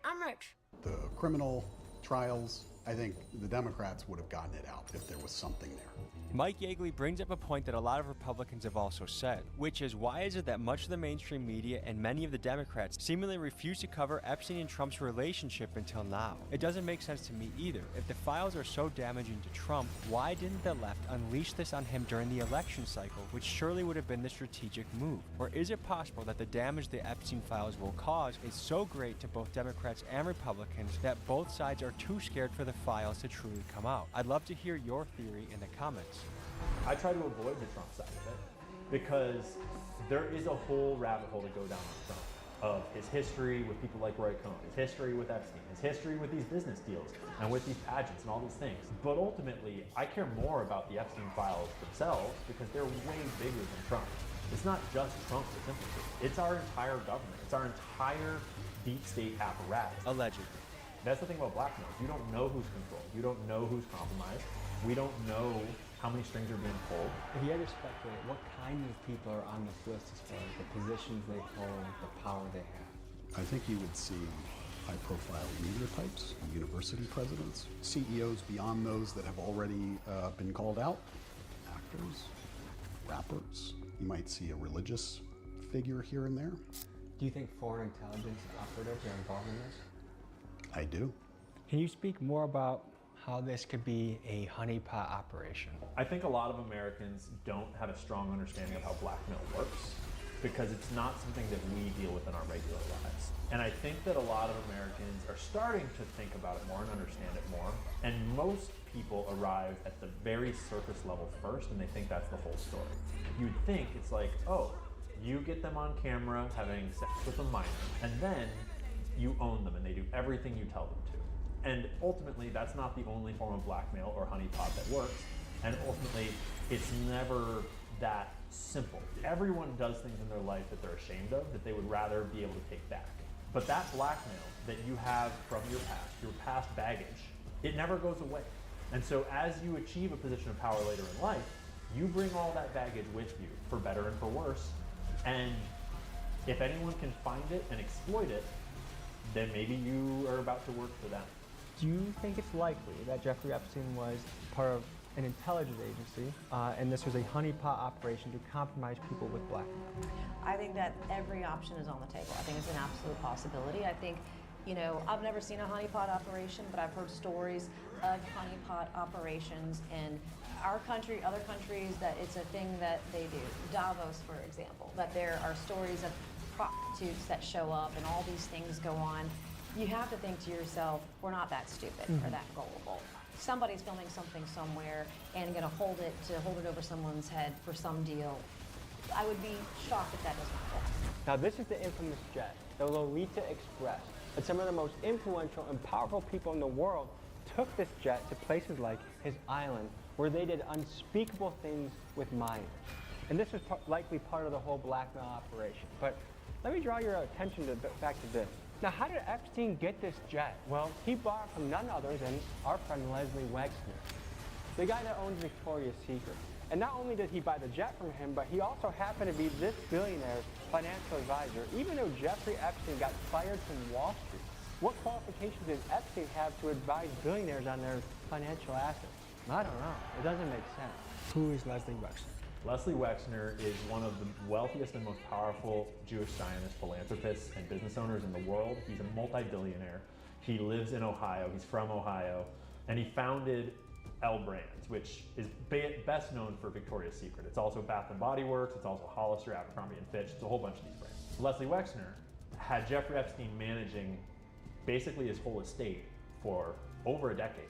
Speaker 9: I'm Rich.
Speaker 6: The criminal trials, I think the Democrats would have gotten it out if there was something there.
Speaker 17: Mike Yeagley brings up a point that a lot of Republicans have also said, which is why is it that much of the mainstream media and many of the Democrats seemingly refuse to cover Epstein and Trump's relationship until now? It doesn't make sense to me either. If the files are so damaging to Trump, why didn't the left unleash this on him during the election cycle, which surely would have been the strategic move? Or is it possible that the damage the Epstein files will cause is so great to both Democrats and Republicans that both sides are too scared for the files to truly come out? I'd love to hear your theory in the comments.
Speaker 20: I try to avoid the Trump side of it because there is a whole rabbit hole to go down on Trump of his history with people like Roy Cohn, his history with Epstein, his history with these business deals and with these pageants and all these things. But ultimately, I care more about the Epstein files themselves because they're way bigger than Trump. It's not just Trump that's implicated. It's our entire government. It's our entire deep state apparatus.
Speaker 17: Allegedly.
Speaker 20: That's the thing about blackmail. You don't know who's controlled. You don't know who's compromised. We don't know how many strings are being pulled.
Speaker 30: If you had to speculate, what kind of people are on this list as far as the positions they hold, the power they have?
Speaker 6: I think you would see high-profile media types, university presidents, CEOs beyond those that have already been called out, actors, rappers. You might see a religious figure here and there.
Speaker 30: Do you think foreign intelligence operatives are involved in this?
Speaker 6: I do.
Speaker 30: Can you speak more about how this could be a honeypot operation?
Speaker 20: I think a lot of Americans don't have a strong understanding of how blackmail works because it's not something that we deal with in our regular lives. And I think that a lot of Americans are starting to think about it more and understand it more. And most people arrive at the very surface level first and they think that's the whole story. You'd think it's like, oh, you get them on camera having sex with a minor and then you own them and they do everything you tell them to. And ultimately, that's not the only form of blackmail or honeypot that works. And ultimately, it's never that simple. Everyone does things in their life that they're ashamed of, that they would rather be able to take back. But that blackmail that you have from your past baggage, it never goes away. And so as you achieve a position of power later in life, you bring all that baggage with you, for better and for worse. And if anyone can find it and exploit it, then maybe you are about to work for them.
Speaker 30: Do you think it's likely that Jeffrey Epstein was part of an intelligence agency and this was a honeypot operation to compromise people with blackmail?
Speaker 5: I think that every option is on the table. I think it's an absolute possibility. I think, you know, I've never seen a honeypot operation, but I've heard stories of honeypot operations in our country, other countries, that it's a thing that they do. Davos, for example, that there are stories of prostitutes that show up and all these things go on. You have to think to yourself, we're not that stupid or that gullible. Somebody's filming something somewhere and gonna hold it over someone's head for some deal. I would be shocked if that doesn't happen.
Speaker 30: Now this is the infamous jet, the Lolita Express. And some of the most influential and powerful people in the world took this jet to places like his island, where they did unspeakable things with minors. And this was likely part of the whole blackmail operation. But let me draw your attention back to this. Now, how did Epstein get this jet? Well, he bought it from none other than our friend Leslie Wexner, the guy that owns Victoria's Secret. And not only did he buy the jet from him, but he also happened to be this billionaire's financial advisor, even though Jeffrey Epstein got fired from Wall Street. What qualifications did Epstein have to advise billionaires on their financial assets? I don't know. It doesn't make sense. Who is Leslie Wexner?
Speaker 20: Leslie Wexner is one of the wealthiest and most powerful Jewish Zionist philanthropists and business owners in the world. He's a multi-billionaire. He lives in Ohio. He's from Ohio. And he founded L Brands, which is best known for Victoria's Secret. It's also Bath & Body Works. It's also Hollister, Abercrombie & Fitch. It's a whole bunch of these brands. Leslie Wexner had Jeffrey Epstein managing basically his whole estate for over a decade.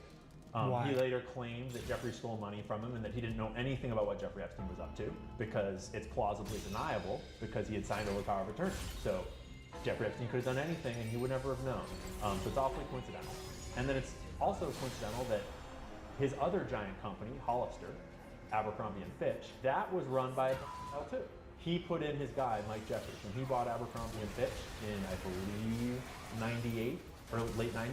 Speaker 20: He later claimed that Jeffrey stole money from him and that he didn't know anything about what Jeffrey Epstein was up to because it's plausibly deniable because he had signed over power of attorney. So Jeffrey Epstein could have done anything and he would never have known. So it's awfully coincidental. And then it's also coincidental that his other giant company, Hollister, Abercrombie & Fitch, that was run by L too. He put in his guy, Mike Jeffries, when he bought Abercrombie & Fitch in, I believe, 98 or late 90s.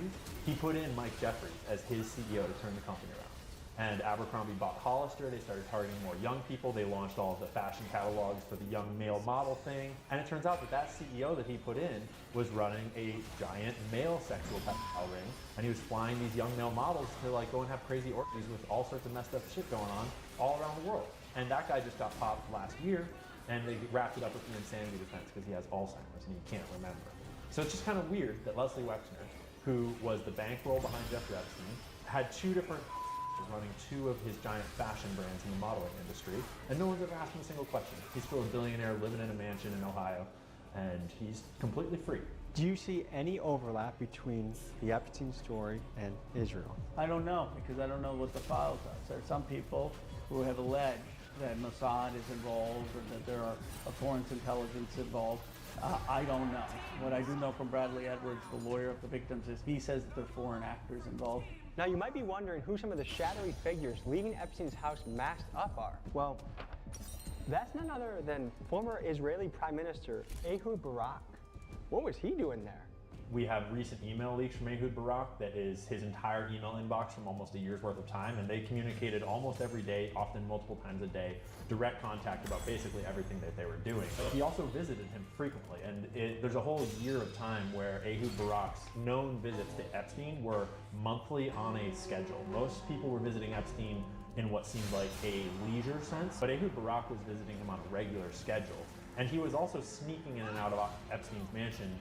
Speaker 20: He put in Mike Jeffries as his CEO to turn the company around. And Abercrombie bought Hollister. They started targeting more young people. They launched all of the fashion catalogs for the young male model thing. And it turns out that that CEO that he put in was running a giant male sexual pedophile ring. And he was flying these young male models to like go and have crazy orgies with all sorts of messed up shit going on all around the world. And that guy just got popped last year. And they wrapped it up with an insanity defense because he has Alzheimer's and he can't remember. So it's just kind of weird that Leslie Wexner, who was the bankroll behind Jeffrey Epstein, had two different running two of his giant fashion brands in the modeling industry, and no one's ever asked him a single question. He's still a billionaire living in a mansion in Ohio, and he's completely free.
Speaker 30: Do you see any overlap between the Epstein story and Israel?
Speaker 28: I don't know, because I don't know what the files are. There are some people who have alleged that Mossad is involved or that there are a foreign intelligence involved. I don't know. What I do know from Bradley Edwards, the lawyer of the victims, is he says that there are foreign actors involved.
Speaker 30: Now, you might be wondering who some of the shadowy figures leaving Epstein's house masked up are. Well, that's none other than former Israeli Prime Minister Ehud Barak. What was he doing there?
Speaker 20: We have recent email leaks from Ehud Barak that is his entire email inbox from almost a year's worth of time, and they communicated almost every day, often multiple times a day, direct contact about basically everything that they were doing. He also visited him frequently, and there's a whole year of time where Ehud Barak's known visits to Epstein were monthly on a schedule. Most people were visiting Epstein in what seemed like a leisure sense, but Ehud Barak was visiting him on a regular schedule, and he was also sneaking in and out of Epstein's mansion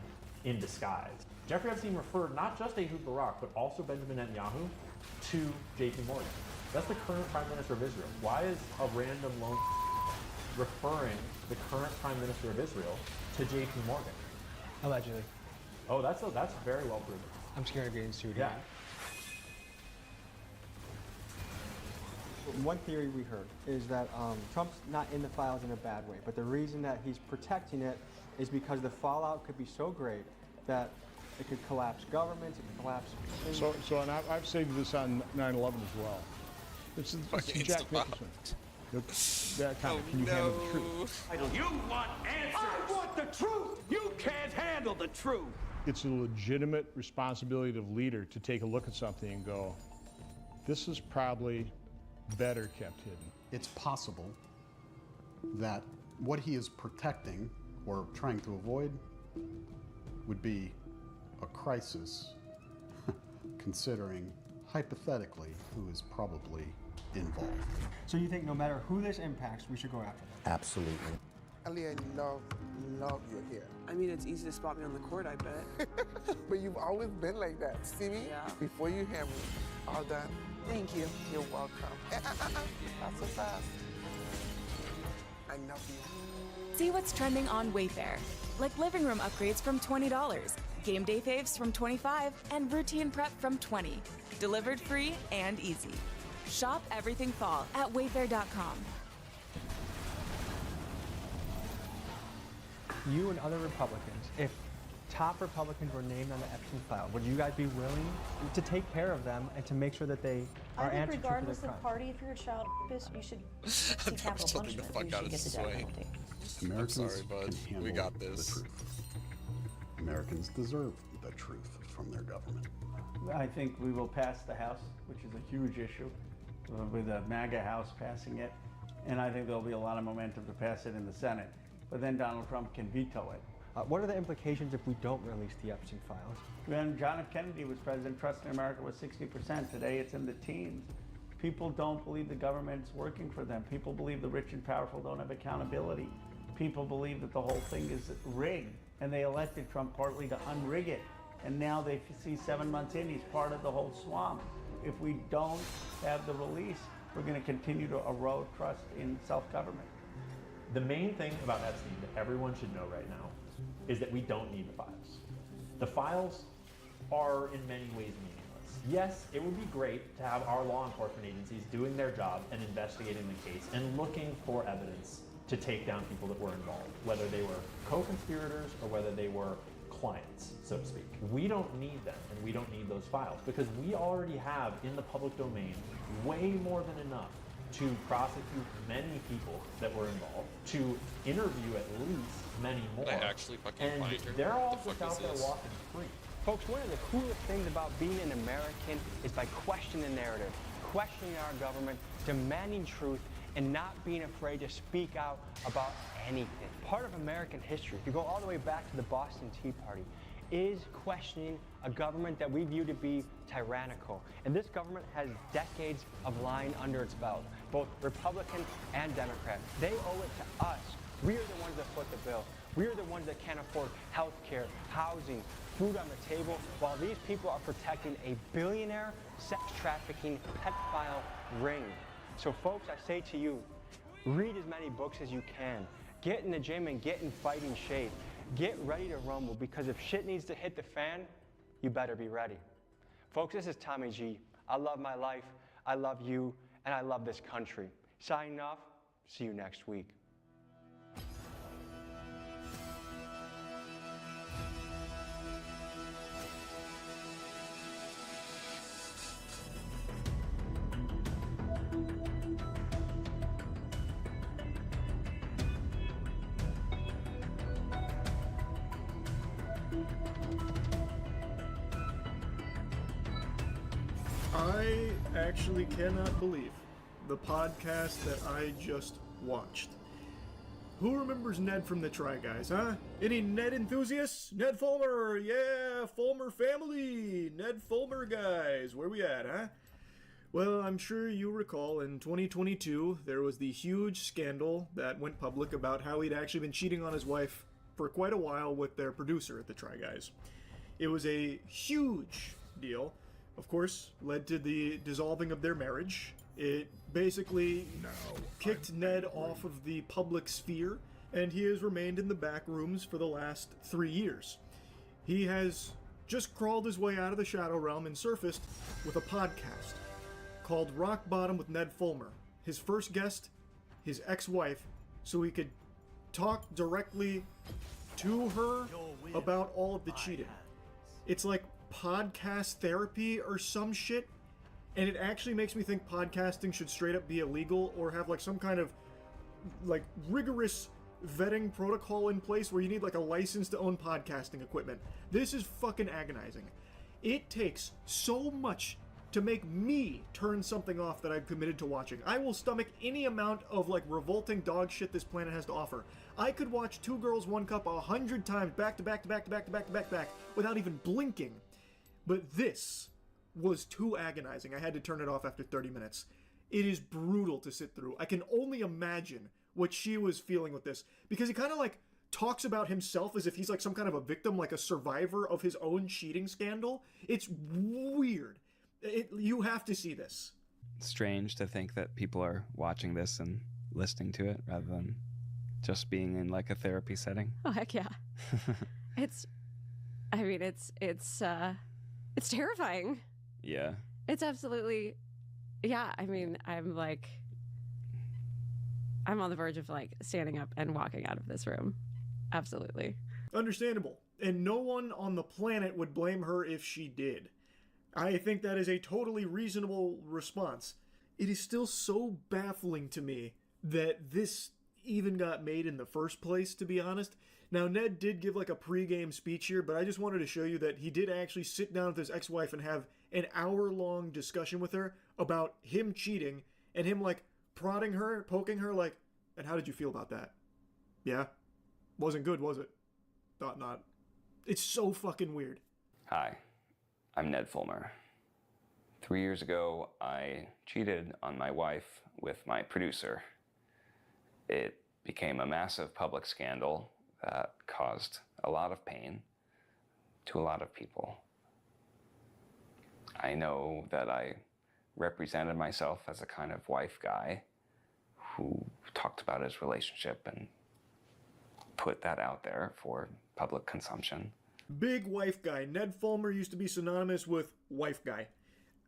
Speaker 20: in disguise. Jeffrey Epstein referred not just Ehud Barak, but also Benjamin Netanyahu to JP Morgan. That's the current Prime Minister of Israel. Why is a random lone referring the current Prime Minister of Israel to JP Morgan?
Speaker 30: Allegedly.
Speaker 20: Oh, that's very well proven.
Speaker 30: I'm scared of getting sued.
Speaker 20: Yeah.
Speaker 30: One theory we heard is that Trump's not in the files in a bad way, but the reason that he's protecting it is because the fallout could be so great that it could collapse governments, it could collapse things.
Speaker 14: So and I've saved this on 9/11 as well. It's Jack Nicholson. That kind of, can you handle the truth?
Speaker 19: You want answers! I want the truth! You can't handle the truth!
Speaker 14: It's a legitimate responsibility of the leader to take a look at something and go, this is probably better kept hidden.
Speaker 6: It's possible that what he is protecting or trying to avoid would be a crisis, considering hypothetically who is probably involved.
Speaker 30: So you think no matter who this impacts, we should go after them?
Speaker 6: Absolutely.
Speaker 10: Ali, I love your hair.
Speaker 11: I mean, it's easy to spot me on the court, I bet.
Speaker 10: But you've always been like that. See me?
Speaker 11: Yeah.
Speaker 10: Before you hear me. All done.
Speaker 11: Thank you.
Speaker 10: You're welcome. Not so fast. I love you.
Speaker 12: See what's trending on Wayfair, like living room upgrades from $20, game day faves from $25, and routine prep from $20. Delivered free and easy. Shop everything fall at wayfair.com.
Speaker 30: You and other Republicans, if
Speaker 17: top Republicans were named on the Epstein file. Would you guys be willing to take care of them and to make sure that they are
Speaker 5: I think
Speaker 17: answering to their
Speaker 5: regardless
Speaker 17: crimes?
Speaker 5: of party, if you're a child rapist, you should see capital
Speaker 2: Something the
Speaker 5: punishment.
Speaker 2: fuck
Speaker 5: You
Speaker 2: out
Speaker 5: should
Speaker 2: of
Speaker 5: get the death
Speaker 2: sway.
Speaker 5: penalty.
Speaker 6: Americans
Speaker 2: I'm sorry, bud.
Speaker 6: can handle
Speaker 2: We got
Speaker 6: the
Speaker 2: this.
Speaker 6: truth. Americans deserve the truth from their government.
Speaker 28: I think we will pass the House, which is a huge issue, with the MAGA House passing it. And I think there'll be a lot of momentum to pass it in the Senate. But then Donald Trump can veto it.
Speaker 17: What are the implications if we don't release the Epstein files?
Speaker 28: When John F. Kennedy was president, trust in America was 60%. Today it's in the teens. People don't believe the government's working for them. People believe the rich and powerful don't have accountability. People believe that the whole thing is rigged. And they elected Trump partly to unrig it. And now they see 7 months in, he's part of the whole swamp. If we don't have the release, we're going to continue to erode trust in self-government.
Speaker 20: The main thing about Epstein that everyone should know right now is that we don't need the files. The files are in many ways meaningless. Yes, it would be great to have our law enforcement agencies doing their job and investigating the case and looking for evidence to take down people that were involved, whether they were co-conspirators or whether they were clients, so to speak. We don't need them, and we don't need those files because we already have in the public domain way more than enough to prosecute many people that were involved, to interview at least many more.
Speaker 2: I actually fucking
Speaker 20: and
Speaker 2: find her.
Speaker 20: they're
Speaker 2: What
Speaker 20: all
Speaker 2: the
Speaker 20: just
Speaker 2: fuck
Speaker 20: out
Speaker 2: is
Speaker 20: there
Speaker 2: this?
Speaker 20: walking free.
Speaker 30: Folks, one of the coolest things about being an American is by questioning the narrative, questioning our government, demanding truth, and not being afraid to speak out about anything. Part of American history, if you go all the way back to the Boston Tea Party, is questioning a government that we view to be tyrannical. And this government has decades of lying under its belt, both Republican and Democrat. They owe it to us. We are the ones that foot the bill. We are the ones that can't afford health care, housing, food on the table, while these people are protecting a billionaire sex trafficking pedophile ring. So folks, I say to you, read as many books as you can. Get in the gym and get in fighting shape. Get ready to rumble, because if shit needs to hit the fan, you better be ready. Folks, this is Tommy G. I love my life, I love you, and I love this country. Signing off, see you next week.
Speaker 21: I actually cannot believe the podcast that I just watched. Who remembers Ned from the Try Guys, huh? Any Ned enthusiasts? Ned Fulmer, yeah, Fulmer family, Ned Fulmer guys, where we at, huh? Well, I'm sure you recall in 2022, there was the huge scandal that went public about how he'd actually been cheating on his wife for quite a while with their producer at the Try Guys. It was a huge deal. Of course, led to the dissolving of their marriage. It basically kicked Ned off of the public sphere, and he has remained in the back rooms for the last 3 years. He has just crawled his way out of the shadow realm and surfaced with a podcast called Rock Bottom with Ned Fulmer. His first guest, his ex-wife, so he could talk directly to her about all of the cheating. It's like podcast therapy or some shit, and it actually makes me think podcasting should straight up be illegal or have like some kind of like rigorous vetting protocol in place where you need like a license to own podcasting equipment. This is fucking agonizing. It takes so much to make me turn something off that I've committed to watching. I will stomach any amount of like revolting dog shit this planet has to offer. I could watch Two Girls, One Cup 100 times back to back to back to back to back to back to back without even blinking. But this was too agonizing. I had to turn it off after 30 minutes. It is brutal to sit through. I can only imagine what she was feeling with this, because he kind of like talks about himself as if he's like some kind of a victim, like a survivor of his own cheating scandal. It's weird. You have to see this.
Speaker 3: Strange to think that people are watching this and listening to it rather than just being in like a therapy setting.
Speaker 8: Oh, heck yeah. It's terrifying.
Speaker 3: Yeah.
Speaker 8: It's absolutely, yeah. I mean, I'm on the verge of like standing up and walking out of this room. Absolutely.
Speaker 21: Understandable. And no one on the planet would blame her if she did. I think that is a totally reasonable response. It is still so baffling to me that this even got made in the first place, to be honest. Now, Ned did give like a pre-game speech here, but I just wanted to show you that he did actually sit down with his ex-wife and have an hour-long discussion with her about him cheating and him like prodding her, poking her like, and how did you feel about that? Yeah? Wasn't good, was it? Thought not. It's so fucking weird.
Speaker 3: Hi, I'm Ned Fulmer. 3 years ago, I cheated on my wife with my producer. It became a massive public scandal that caused a lot of pain to a lot of people. I know that I represented myself as a kind of wife guy who talked about his relationship and put that out there for public consumption.
Speaker 21: Big wife guy. Ned Fulmer used to be synonymous with wife guy,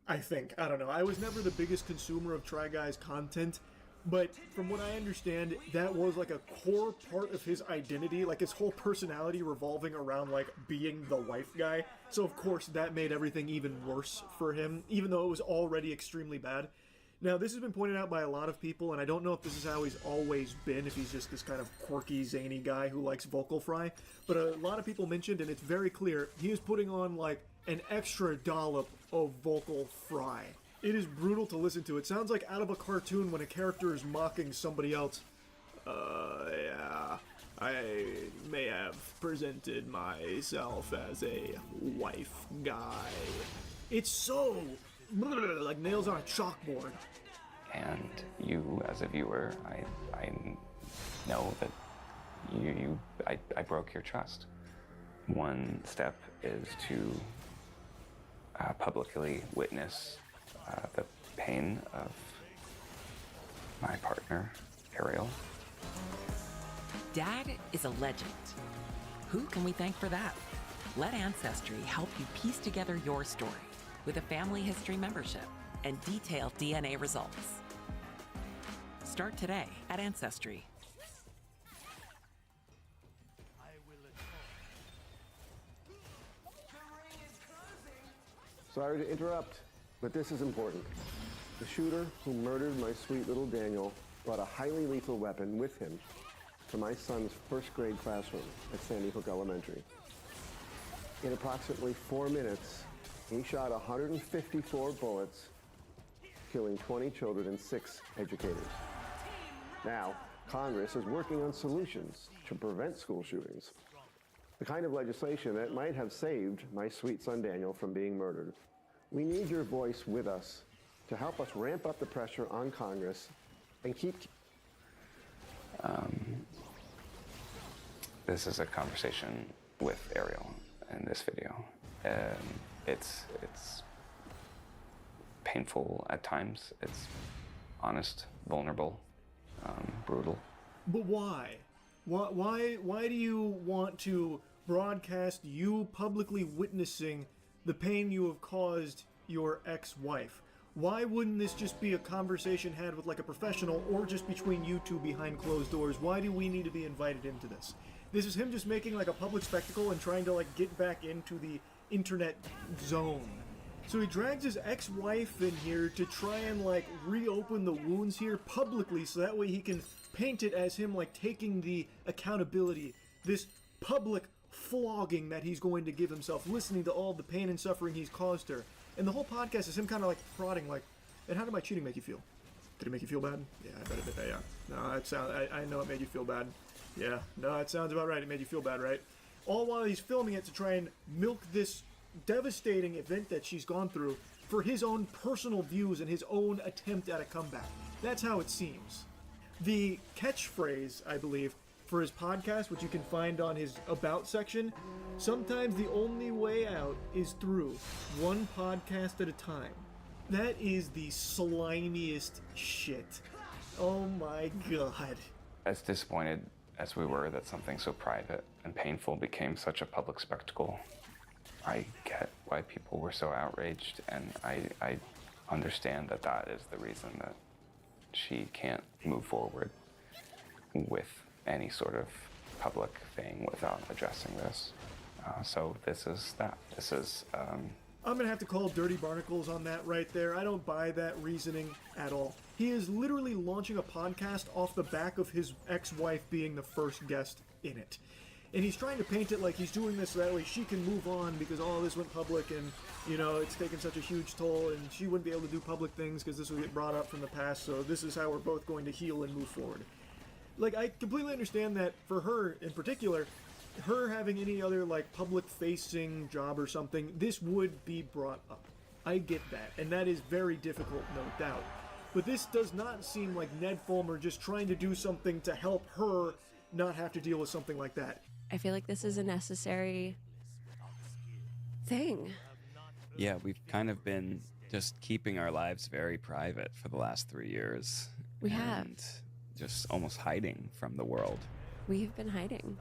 Speaker 21: I think. I don't know. I was never the biggest consumer of Try Guy's content, but from what I understand, that was like a core part of his identity, like his whole personality revolving around like being the wife guy. So of course that made everything even worse for him, even though it was already extremely bad. Now, this has been pointed out by a lot of people, and I don't know if this is how he's always been, if he's just this kind of quirky, zany guy who likes vocal fry, but a lot of people mentioned, and it's very clear, he is putting on, like, an extra dollop of vocal fry. It is brutal to listen to. It sounds like out of a cartoon when a character is mocking somebody else. Yeah, I may have presented myself as a wife guy. It's so... like nails on a chalkboard.
Speaker 3: And you, as a viewer, I know that I broke your trust. One step is to publicly witness the pain of my partner, Ariel.
Speaker 1: Dad is a legend. Who can we thank for that? Let Ancestry help you piece together your story with a family history membership and detailed DNA results. Start today at Ancestry.
Speaker 4: Sorry to interrupt, but this is important. The shooter who murdered my sweet little Daniel brought a highly lethal weapon with him to my son's first grade classroom at Sandy Hook Elementary. In approximately 4 minutes, he shot 154 bullets, killing 20 children and 6 educators. Now, Congress is working on solutions to prevent school shootings. The kind of legislation that might have saved my sweet son Daniel from being murdered. We need your voice with us to help us ramp up the pressure on Congress and keep...
Speaker 3: This is a conversation with Ariel in this video. It's painful at times. It's honest, vulnerable, brutal.
Speaker 21: But why? Why do you want to broadcast you publicly witnessing the pain you have caused your ex-wife? Why wouldn't this just be a conversation had with like a professional or just between you two behind closed doors? Why do we need to be invited into this? This is him just making like a public spectacle and trying to like get back into the internet zone. So he drags his ex-wife in here to try and like reopen the wounds here publicly so that way he can paint it as him like taking the accountability, this public flogging that he's going to give himself, listening to all the pain and suffering he's caused her. And the whole podcast is him kind of like prodding like, and how did my cheating make you feel? Did it make you feel bad? Yeah, I bet it did. Yeah. No, it sounds, I know it made you feel bad. Yeah, no, it sounds about right. It made you feel bad, right? All while he's filming it to try and milk this devastating event that she's gone through for his own personal views and his own attempt at a comeback. That's how it seems. The catchphrase, I believe, for his podcast, which you can find on his About section, sometimes the only way out is through one podcast at a time. That is the slimiest shit. Oh my god.
Speaker 3: As disappointed as we were that something so private and painful became such a public spectacle, I get why people were so outraged, and I understand that that is the reason that she can't move forward with any sort of public thing without addressing this. So this is that. This is.
Speaker 21: I'm gonna have to call Dirty Barnacles on that right there. I don't buy that reasoning at all. He is literally launching a podcast off the back of his ex-wife being the first guest in it. And he's trying to paint it like he's doing this so that way she can move on because all this went public and, you know, it's taken such a huge toll and she wouldn't be able to do public things because this would get brought up from the past, so this is how we're both going to heal and move forward. Like, I completely understand that for her in particular, her having any other, like, public-facing job or something, this would be brought up. I get that, and that is very difficult, no doubt. But this does not seem like Ned Fulmer just trying to do something to help her not have to deal with something like that.
Speaker 8: I feel like this is a necessary thing.
Speaker 3: Yeah, we've kind of been just keeping our lives very private for the last 3 years.
Speaker 8: We have.
Speaker 3: Just almost hiding from the world.
Speaker 8: We've been hiding.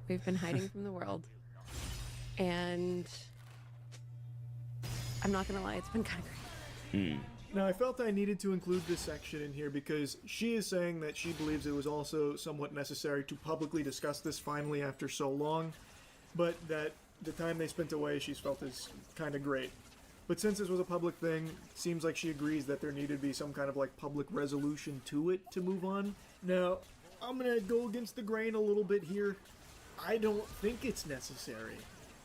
Speaker 8: We've been hiding from the world. And I'm not gonna lie, it's been kind of great.
Speaker 21: Now, I felt I needed to include this section in here because she is saying that she believes it was also somewhat necessary to publicly discuss this finally after so long, but that the time they spent away she's felt is kind of great. But since this was a public thing, it seems like she agrees that there needed to be some kind of like public resolution to it to move on. Now, I'm gonna go against the grain a little bit here. I don't think it's necessary.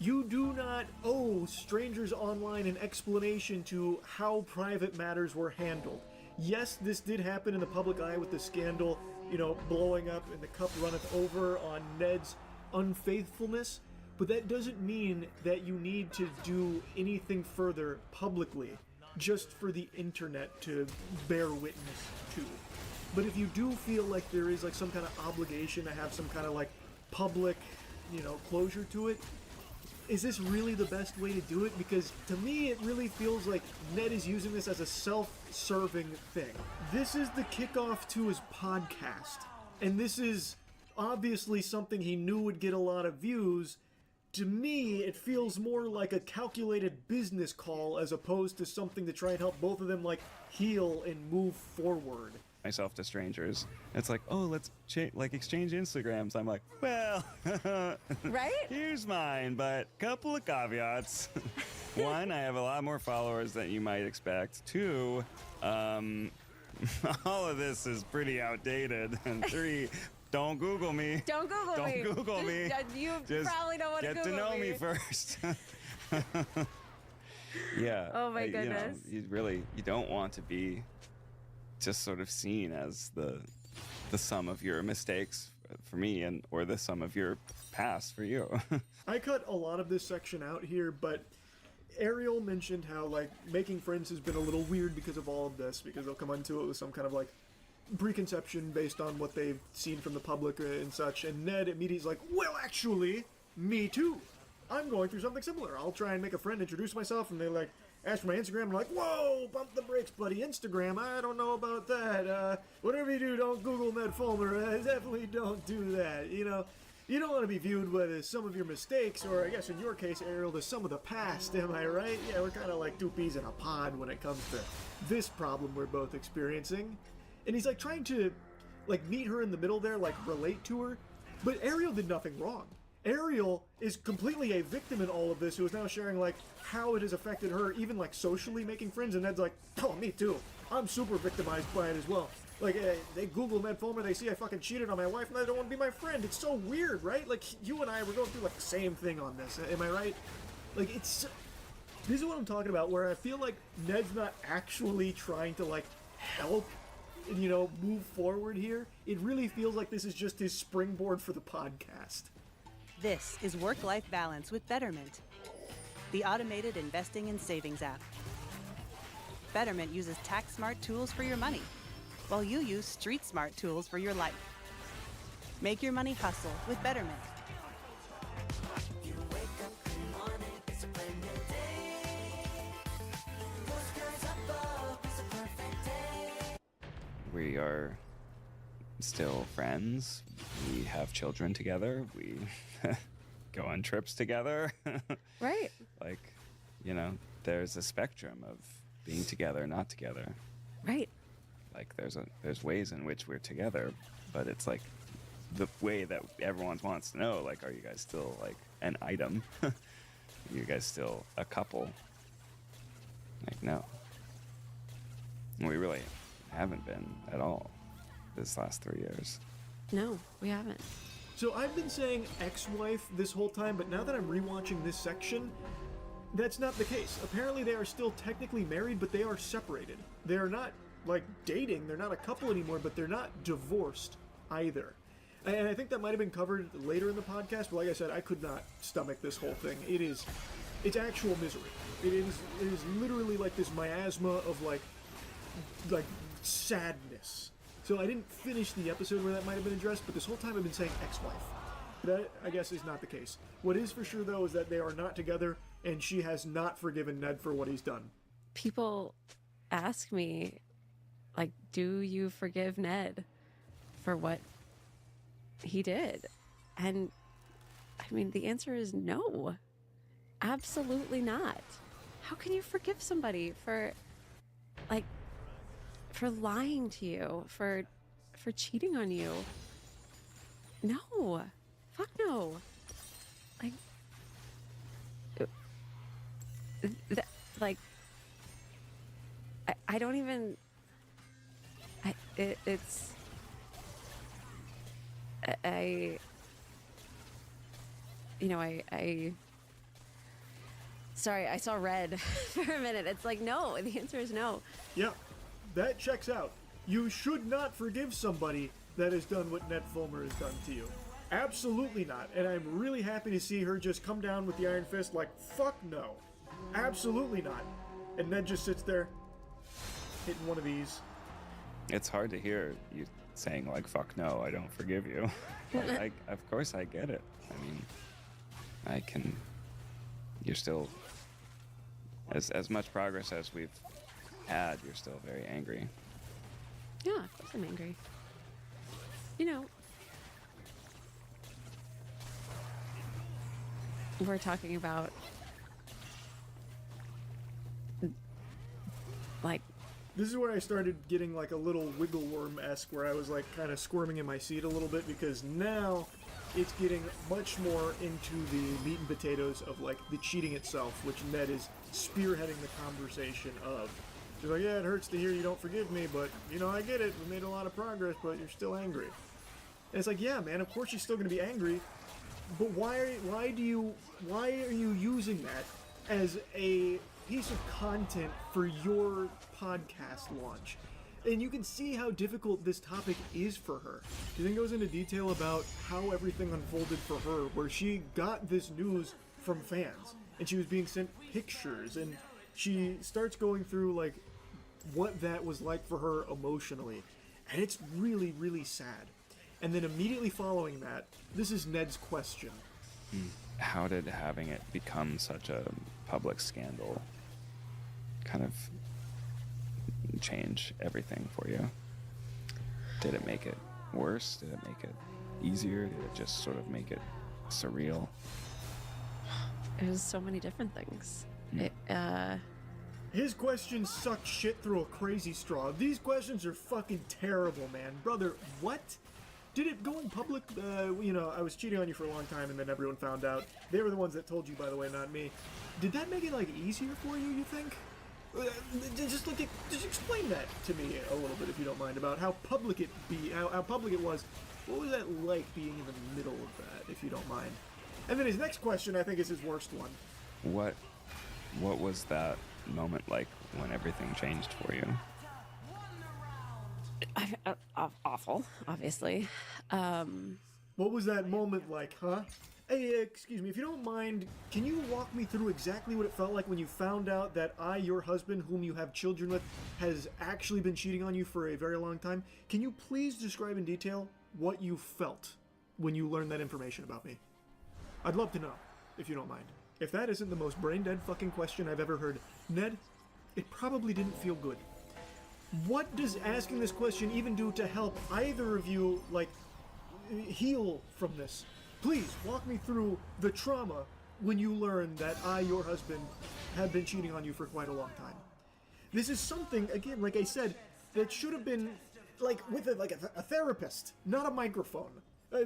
Speaker 21: You do not owe strangers online an explanation to how private matters were handled. Yes, this did happen in the public eye with the scandal, you know, blowing up and the cup runneth over on Ned's unfaithfulness, but that doesn't mean that you need to do anything further publicly just for the internet to bear witness to. But if you do feel like there is like some kind of obligation to have some kind of like public, you know, closure to it, is this really the best way to do it? Because to me, it really feels like Ned is using this as a self-serving thing. This is the kickoff to his podcast. And this is obviously something he knew would get a lot of views. To me, it feels more like a calculated business call as opposed to something to try and help both of them, like, heal and move forward.
Speaker 3: Myself to strangers. It's like, oh, let's exchange Instagrams. I'm like, well,
Speaker 8: right?
Speaker 3: Here's mine, but couple of caveats. One, I have a lot more followers than you might expect. Two, all of this is pretty outdated. And three, don't Google me.
Speaker 8: Don't Google me.
Speaker 3: Don't Google me.
Speaker 8: You
Speaker 3: Just
Speaker 8: probably don't want to Google me.
Speaker 3: Get to know me first. Yeah.
Speaker 8: Oh my goodness.
Speaker 3: You don't want to be just sort of seen as the sum of your mistakes for me or the sum of your past for you.
Speaker 21: I cut a lot of this section out here, but Ariel mentioned how like making friends has been a little weird because of all of this, because they'll come into it with some kind of like preconception based on what they've seen from the public and such, and Ned immediately is like, well, actually, me too. I'm going through something similar. I'll try and make a friend, introduce myself, and they like ask for my Instagram. I'm like, whoa, bump the brakes, buddy. Instagram, I don't know about that. Whatever you do, don't Google Ned Fulmer. Definitely don't do that. You know, you don't want to be viewed with some of your mistakes, or I guess in your case, Ariel, to some of the past. Am I right? Yeah, we're kind of like two peas in a pod when it comes to this problem we're both experiencing. And he's like trying to like meet her in the middle there, like relate to her. But Ariel did nothing wrong. Ariel is completely a victim in all of this, who is now sharing like how it has affected her, even like socially making friends. And Ned's like, oh, me too. I'm super victimized by it as well. Like, they Google Ned Fulmer, they see I fucking cheated on my wife, and they don't want to be my friend. It's so weird, right? Like, you and I, we're going through like the same thing on this. Am I right? Like, this is what I'm talking about, where I feel like Ned's not actually trying to like help, you know, move forward here. It really feels like this is just his springboard for the podcast.
Speaker 13: This is Work-Life Balance with Betterment, the automated investing and savings app. Betterment uses tax-smart tools for your money, while you use street-smart tools for your life. Make your money hustle with Betterment.
Speaker 3: We are still friends. We have children together. We go on trips together.
Speaker 8: Right.
Speaker 3: Like, you know, there's a spectrum of being together, not together.
Speaker 8: Right.
Speaker 3: Like there's ways in which we're together, but it's like the way that everyone wants to know, like, are you guys still like an item? Are you guys still a couple? Like, no. We really haven't been at all this last 3 years.
Speaker 8: No, we haven't.
Speaker 21: So I've been saying ex-wife this whole time, but now that I'm rewatching this section, that's not the case. Apparently they are still technically married, but they are separated. They are not, like, dating. They're not a couple anymore, but they're not divorced either. And I think that might have been covered later in the podcast, but like I said, I could not stomach this whole thing. It's actual misery. It is literally like this miasma of, like sadness. So I didn't finish the episode where that might have been addressed, but this whole time I've been saying ex-wife. That, I guess, is not the case. What is for sure, though, is that they are not together, and she has not forgiven Ned for what he's done.
Speaker 8: People ask me, like, do you forgive Ned for what he did? And, I mean, the answer is no. Absolutely not. How can you forgive somebody for, like, for lying to you, for cheating on you? No. Fuck no. Like, I don't even, it's, sorry, I saw red for a minute. It's like, no, the answer is no.
Speaker 21: Yeah, that checks out. You should not forgive somebody that has done what Ned Fulmer has done to you. Absolutely not. And I'm really happy to see her just come down with the iron fist like, fuck no. Absolutely not. And Ned just sits there, hitting one of these.
Speaker 3: It's hard to hear you saying, like, fuck no, I don't forgive you. Of course I get it. I mean, you're still, as much progress as we've had, you're still very angry.
Speaker 8: Yeah, of course I'm angry. You know, we're talking about, like,
Speaker 21: this is where I started getting like a little wiggle worm-esque, where I was like kind of squirming in my seat a little bit, because now it's getting much more into the meat and potatoes of like the cheating itself, which Ned is spearheading the conversation of. She's like, yeah, it hurts to hear you don't forgive me, but, you know, I get it. We made a lot of progress, but you're still angry. And it's like, yeah, man, of course you're still going to be angry, but why are you using that as a piece of content for your podcast launch? And you can see how difficult this topic is for her. She then goes into detail about how everything unfolded for her, where she got this news from fans, and she was being sent pictures, and she starts going through, like, what that was like for her emotionally. And it's really, really sad. And then immediately following that, this is Ned's question.
Speaker 3: How did having it become such a public scandal kind of change everything for you? Did it make it worse? Did it make it easier? Did it just sort of make it surreal?
Speaker 8: it was so many different things.
Speaker 21: His questions suck shit through a crazy straw. These questions are fucking terrible, man. Brother, what? Did it go in public? You know, I was cheating on you for a long time, and then everyone found out. They were the ones that told you, by the way, not me. Did that make it, like, easier for you, you think? Just explain that to me a little bit, if you don't mind, about how public how public it was. What was that like, being in the middle of that, if you don't mind? And then his next question, I think, is his worst one.
Speaker 3: What was that moment like when everything changed for you?
Speaker 8: Awful, obviously.
Speaker 21: What was that moment like, huh? Hey, excuse me, if you don't mind, can you walk me through exactly what it felt like when you found out that your husband, whom you have children with, has actually been cheating on you for a very long time? Can you please describe in detail what you felt when you learned that information about me? I'd love to know, if you don't mind. If that isn't the most brain-dead fucking question I've ever heard, Ned, it probably didn't feel good. What does asking this question even do to help either of you, like, heal from this? Please, walk me through the trauma when you learned that your husband, had been cheating on you for quite a long time. This is something, again, like I said, that should have been, like, with a therapist, not a microphone.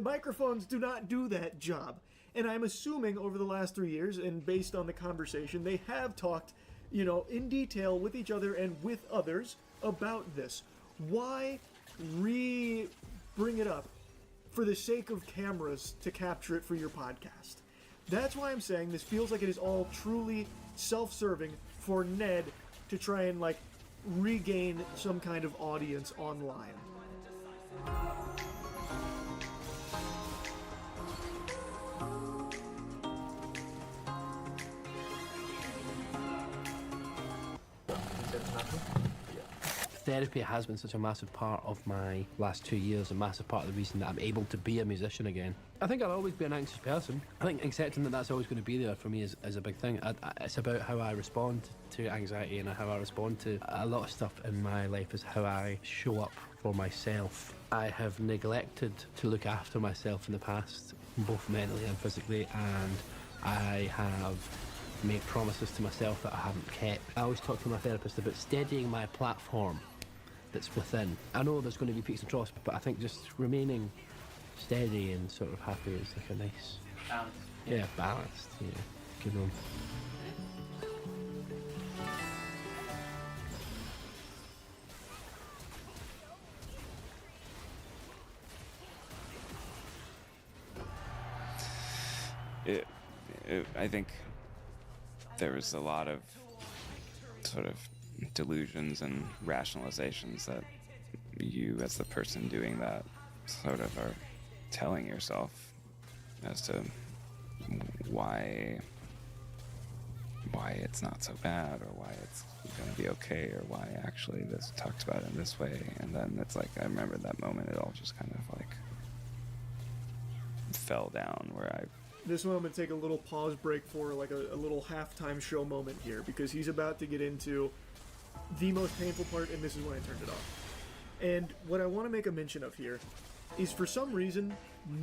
Speaker 21: Microphones do not do that job. And I'm assuming over the last 3 years, and based on the conversation, they have talked, in detail with each other and with others about this. Why bring it up for the sake of cameras to capture it for your podcast? That's why I'm saying this feels like it is all truly self-serving for Ned to try and, regain some kind of audience online.
Speaker 15: Therapy has been such a massive part of my last 2 years, a massive part of the reason that I'm able to be a musician again. I think I'll always be an anxious person. I think accepting that that's always going to be there for me is a big thing. It's about how I respond to anxiety and how I respond to a lot of stuff in my life is how I show up for myself. I have neglected to look after myself in the past, both mentally and physically, and I have made promises to myself that I haven't kept. I always talk to my therapist about steadying my platform that's within. I know there's going to be peaks and troughs, but I think just remaining steady and sort of happy is like a nice...
Speaker 16: Balanced.
Speaker 15: Yeah, balanced, yeah. Good one.
Speaker 3: I think there was a lot of sort of delusions and rationalizations that you, as the person doing that, sort of are telling yourself as to why it's not so bad, or why it's going to be okay, or why actually this talks about it in this way. And then it's like, I remember that moment, it all just kind of like fell down where
Speaker 21: This one I'm going to take a little pause break for like a little halftime show moment here, because he's about to get into the most painful part, and this is when I turned it off. And what I want to make a mention of here is, for some reason,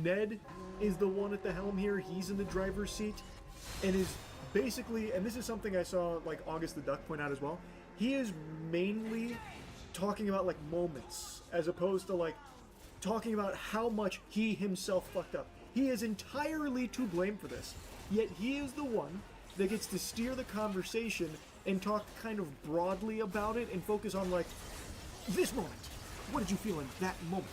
Speaker 21: Ned is the one at the helm here. He's in the driver's seat and is basically, and this is something I saw like August the Duck point out as well, he is mainly talking about like moments as opposed to like talking about how much he himself fucked up. He is entirely to blame for this, yet he is the one that gets to steer the conversation and talk kind of broadly about it and focus on like, this moment, what did you feel in that moment?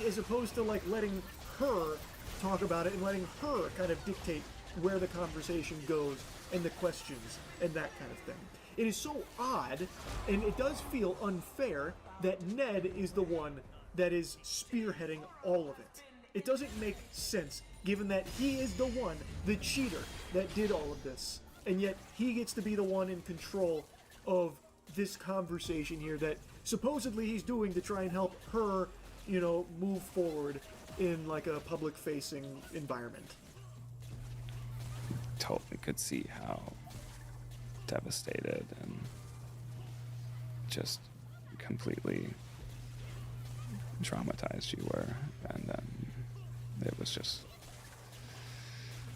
Speaker 21: As opposed to like letting her talk about it and letting her kind of dictate where the conversation goes and the questions and that kind of thing. It is so odd, and it does feel unfair that Ned is the one that is spearheading all of it. It doesn't make sense, given that he is the one, the cheater, that did all of this. And yet, he gets to be the one in control of this conversation here that supposedly he's doing to try and help her, you know, move forward in like a public-facing environment.
Speaker 3: Totally could see how devastated and just completely traumatized you were, and it was just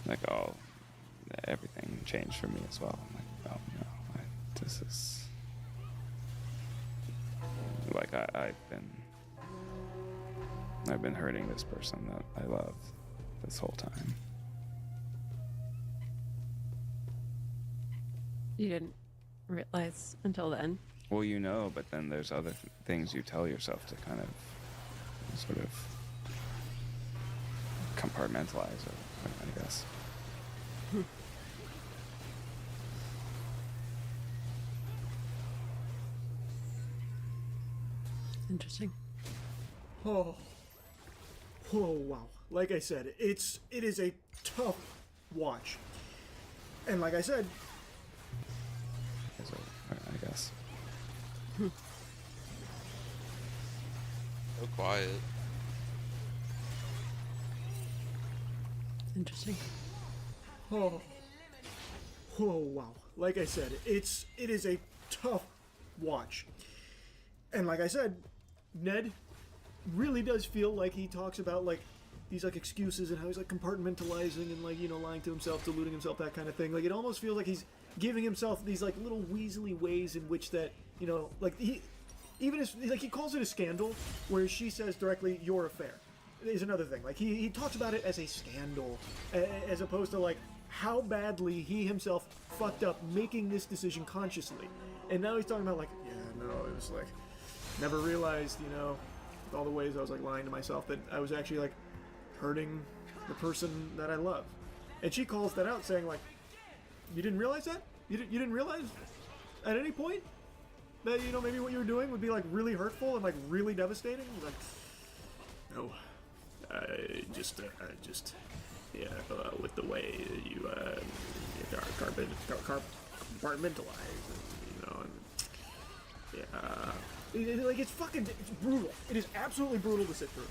Speaker 3: like, oh, everything changed for me as well. I'm like, oh no, this is like I've been hurting this person that I love this whole time.
Speaker 8: You didn't realize until then?
Speaker 3: Well, you know, but then there's other things you tell yourself to kind of sort of compartmentalize it, I guess.
Speaker 8: Interesting.
Speaker 21: Oh, wow. Like I said, it is a tough watch. And like I said,
Speaker 3: I guess.
Speaker 2: So quiet.
Speaker 8: Interesting.
Speaker 21: Oh, wow. Like I said, it is a tough watch. And like I said, Ned really does feel like he talks about like these like excuses and how he's like compartmentalizing and like, you know, lying to himself, deluding himself, that kind of thing. Like it almost feels like he's giving himself these like little weaselly ways in which that, you know, like he calls it a scandal, where she says directly, your affair. is another thing. Like, he talks about it as a scandal, as opposed to, like, how badly he himself fucked up making this decision consciously. And now he's talking about, like, yeah, no, it was, like, never realized, you know, with all the ways I was, like, lying to myself, that I was actually, like, hurting the person that I love. And she calls that out, saying, like, you didn't realize that? You didn't realize at any point that, you know, maybe what you were doing would be, like, really hurtful and, like, really devastating? Like, no. I just, yeah, with the way you, compartmentalize, you know, and, yeah. Like, it's brutal. It is absolutely brutal to sit through.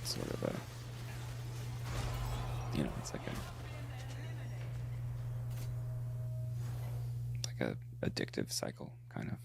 Speaker 3: It's sort of you know, it's like a addictive cycle, kind of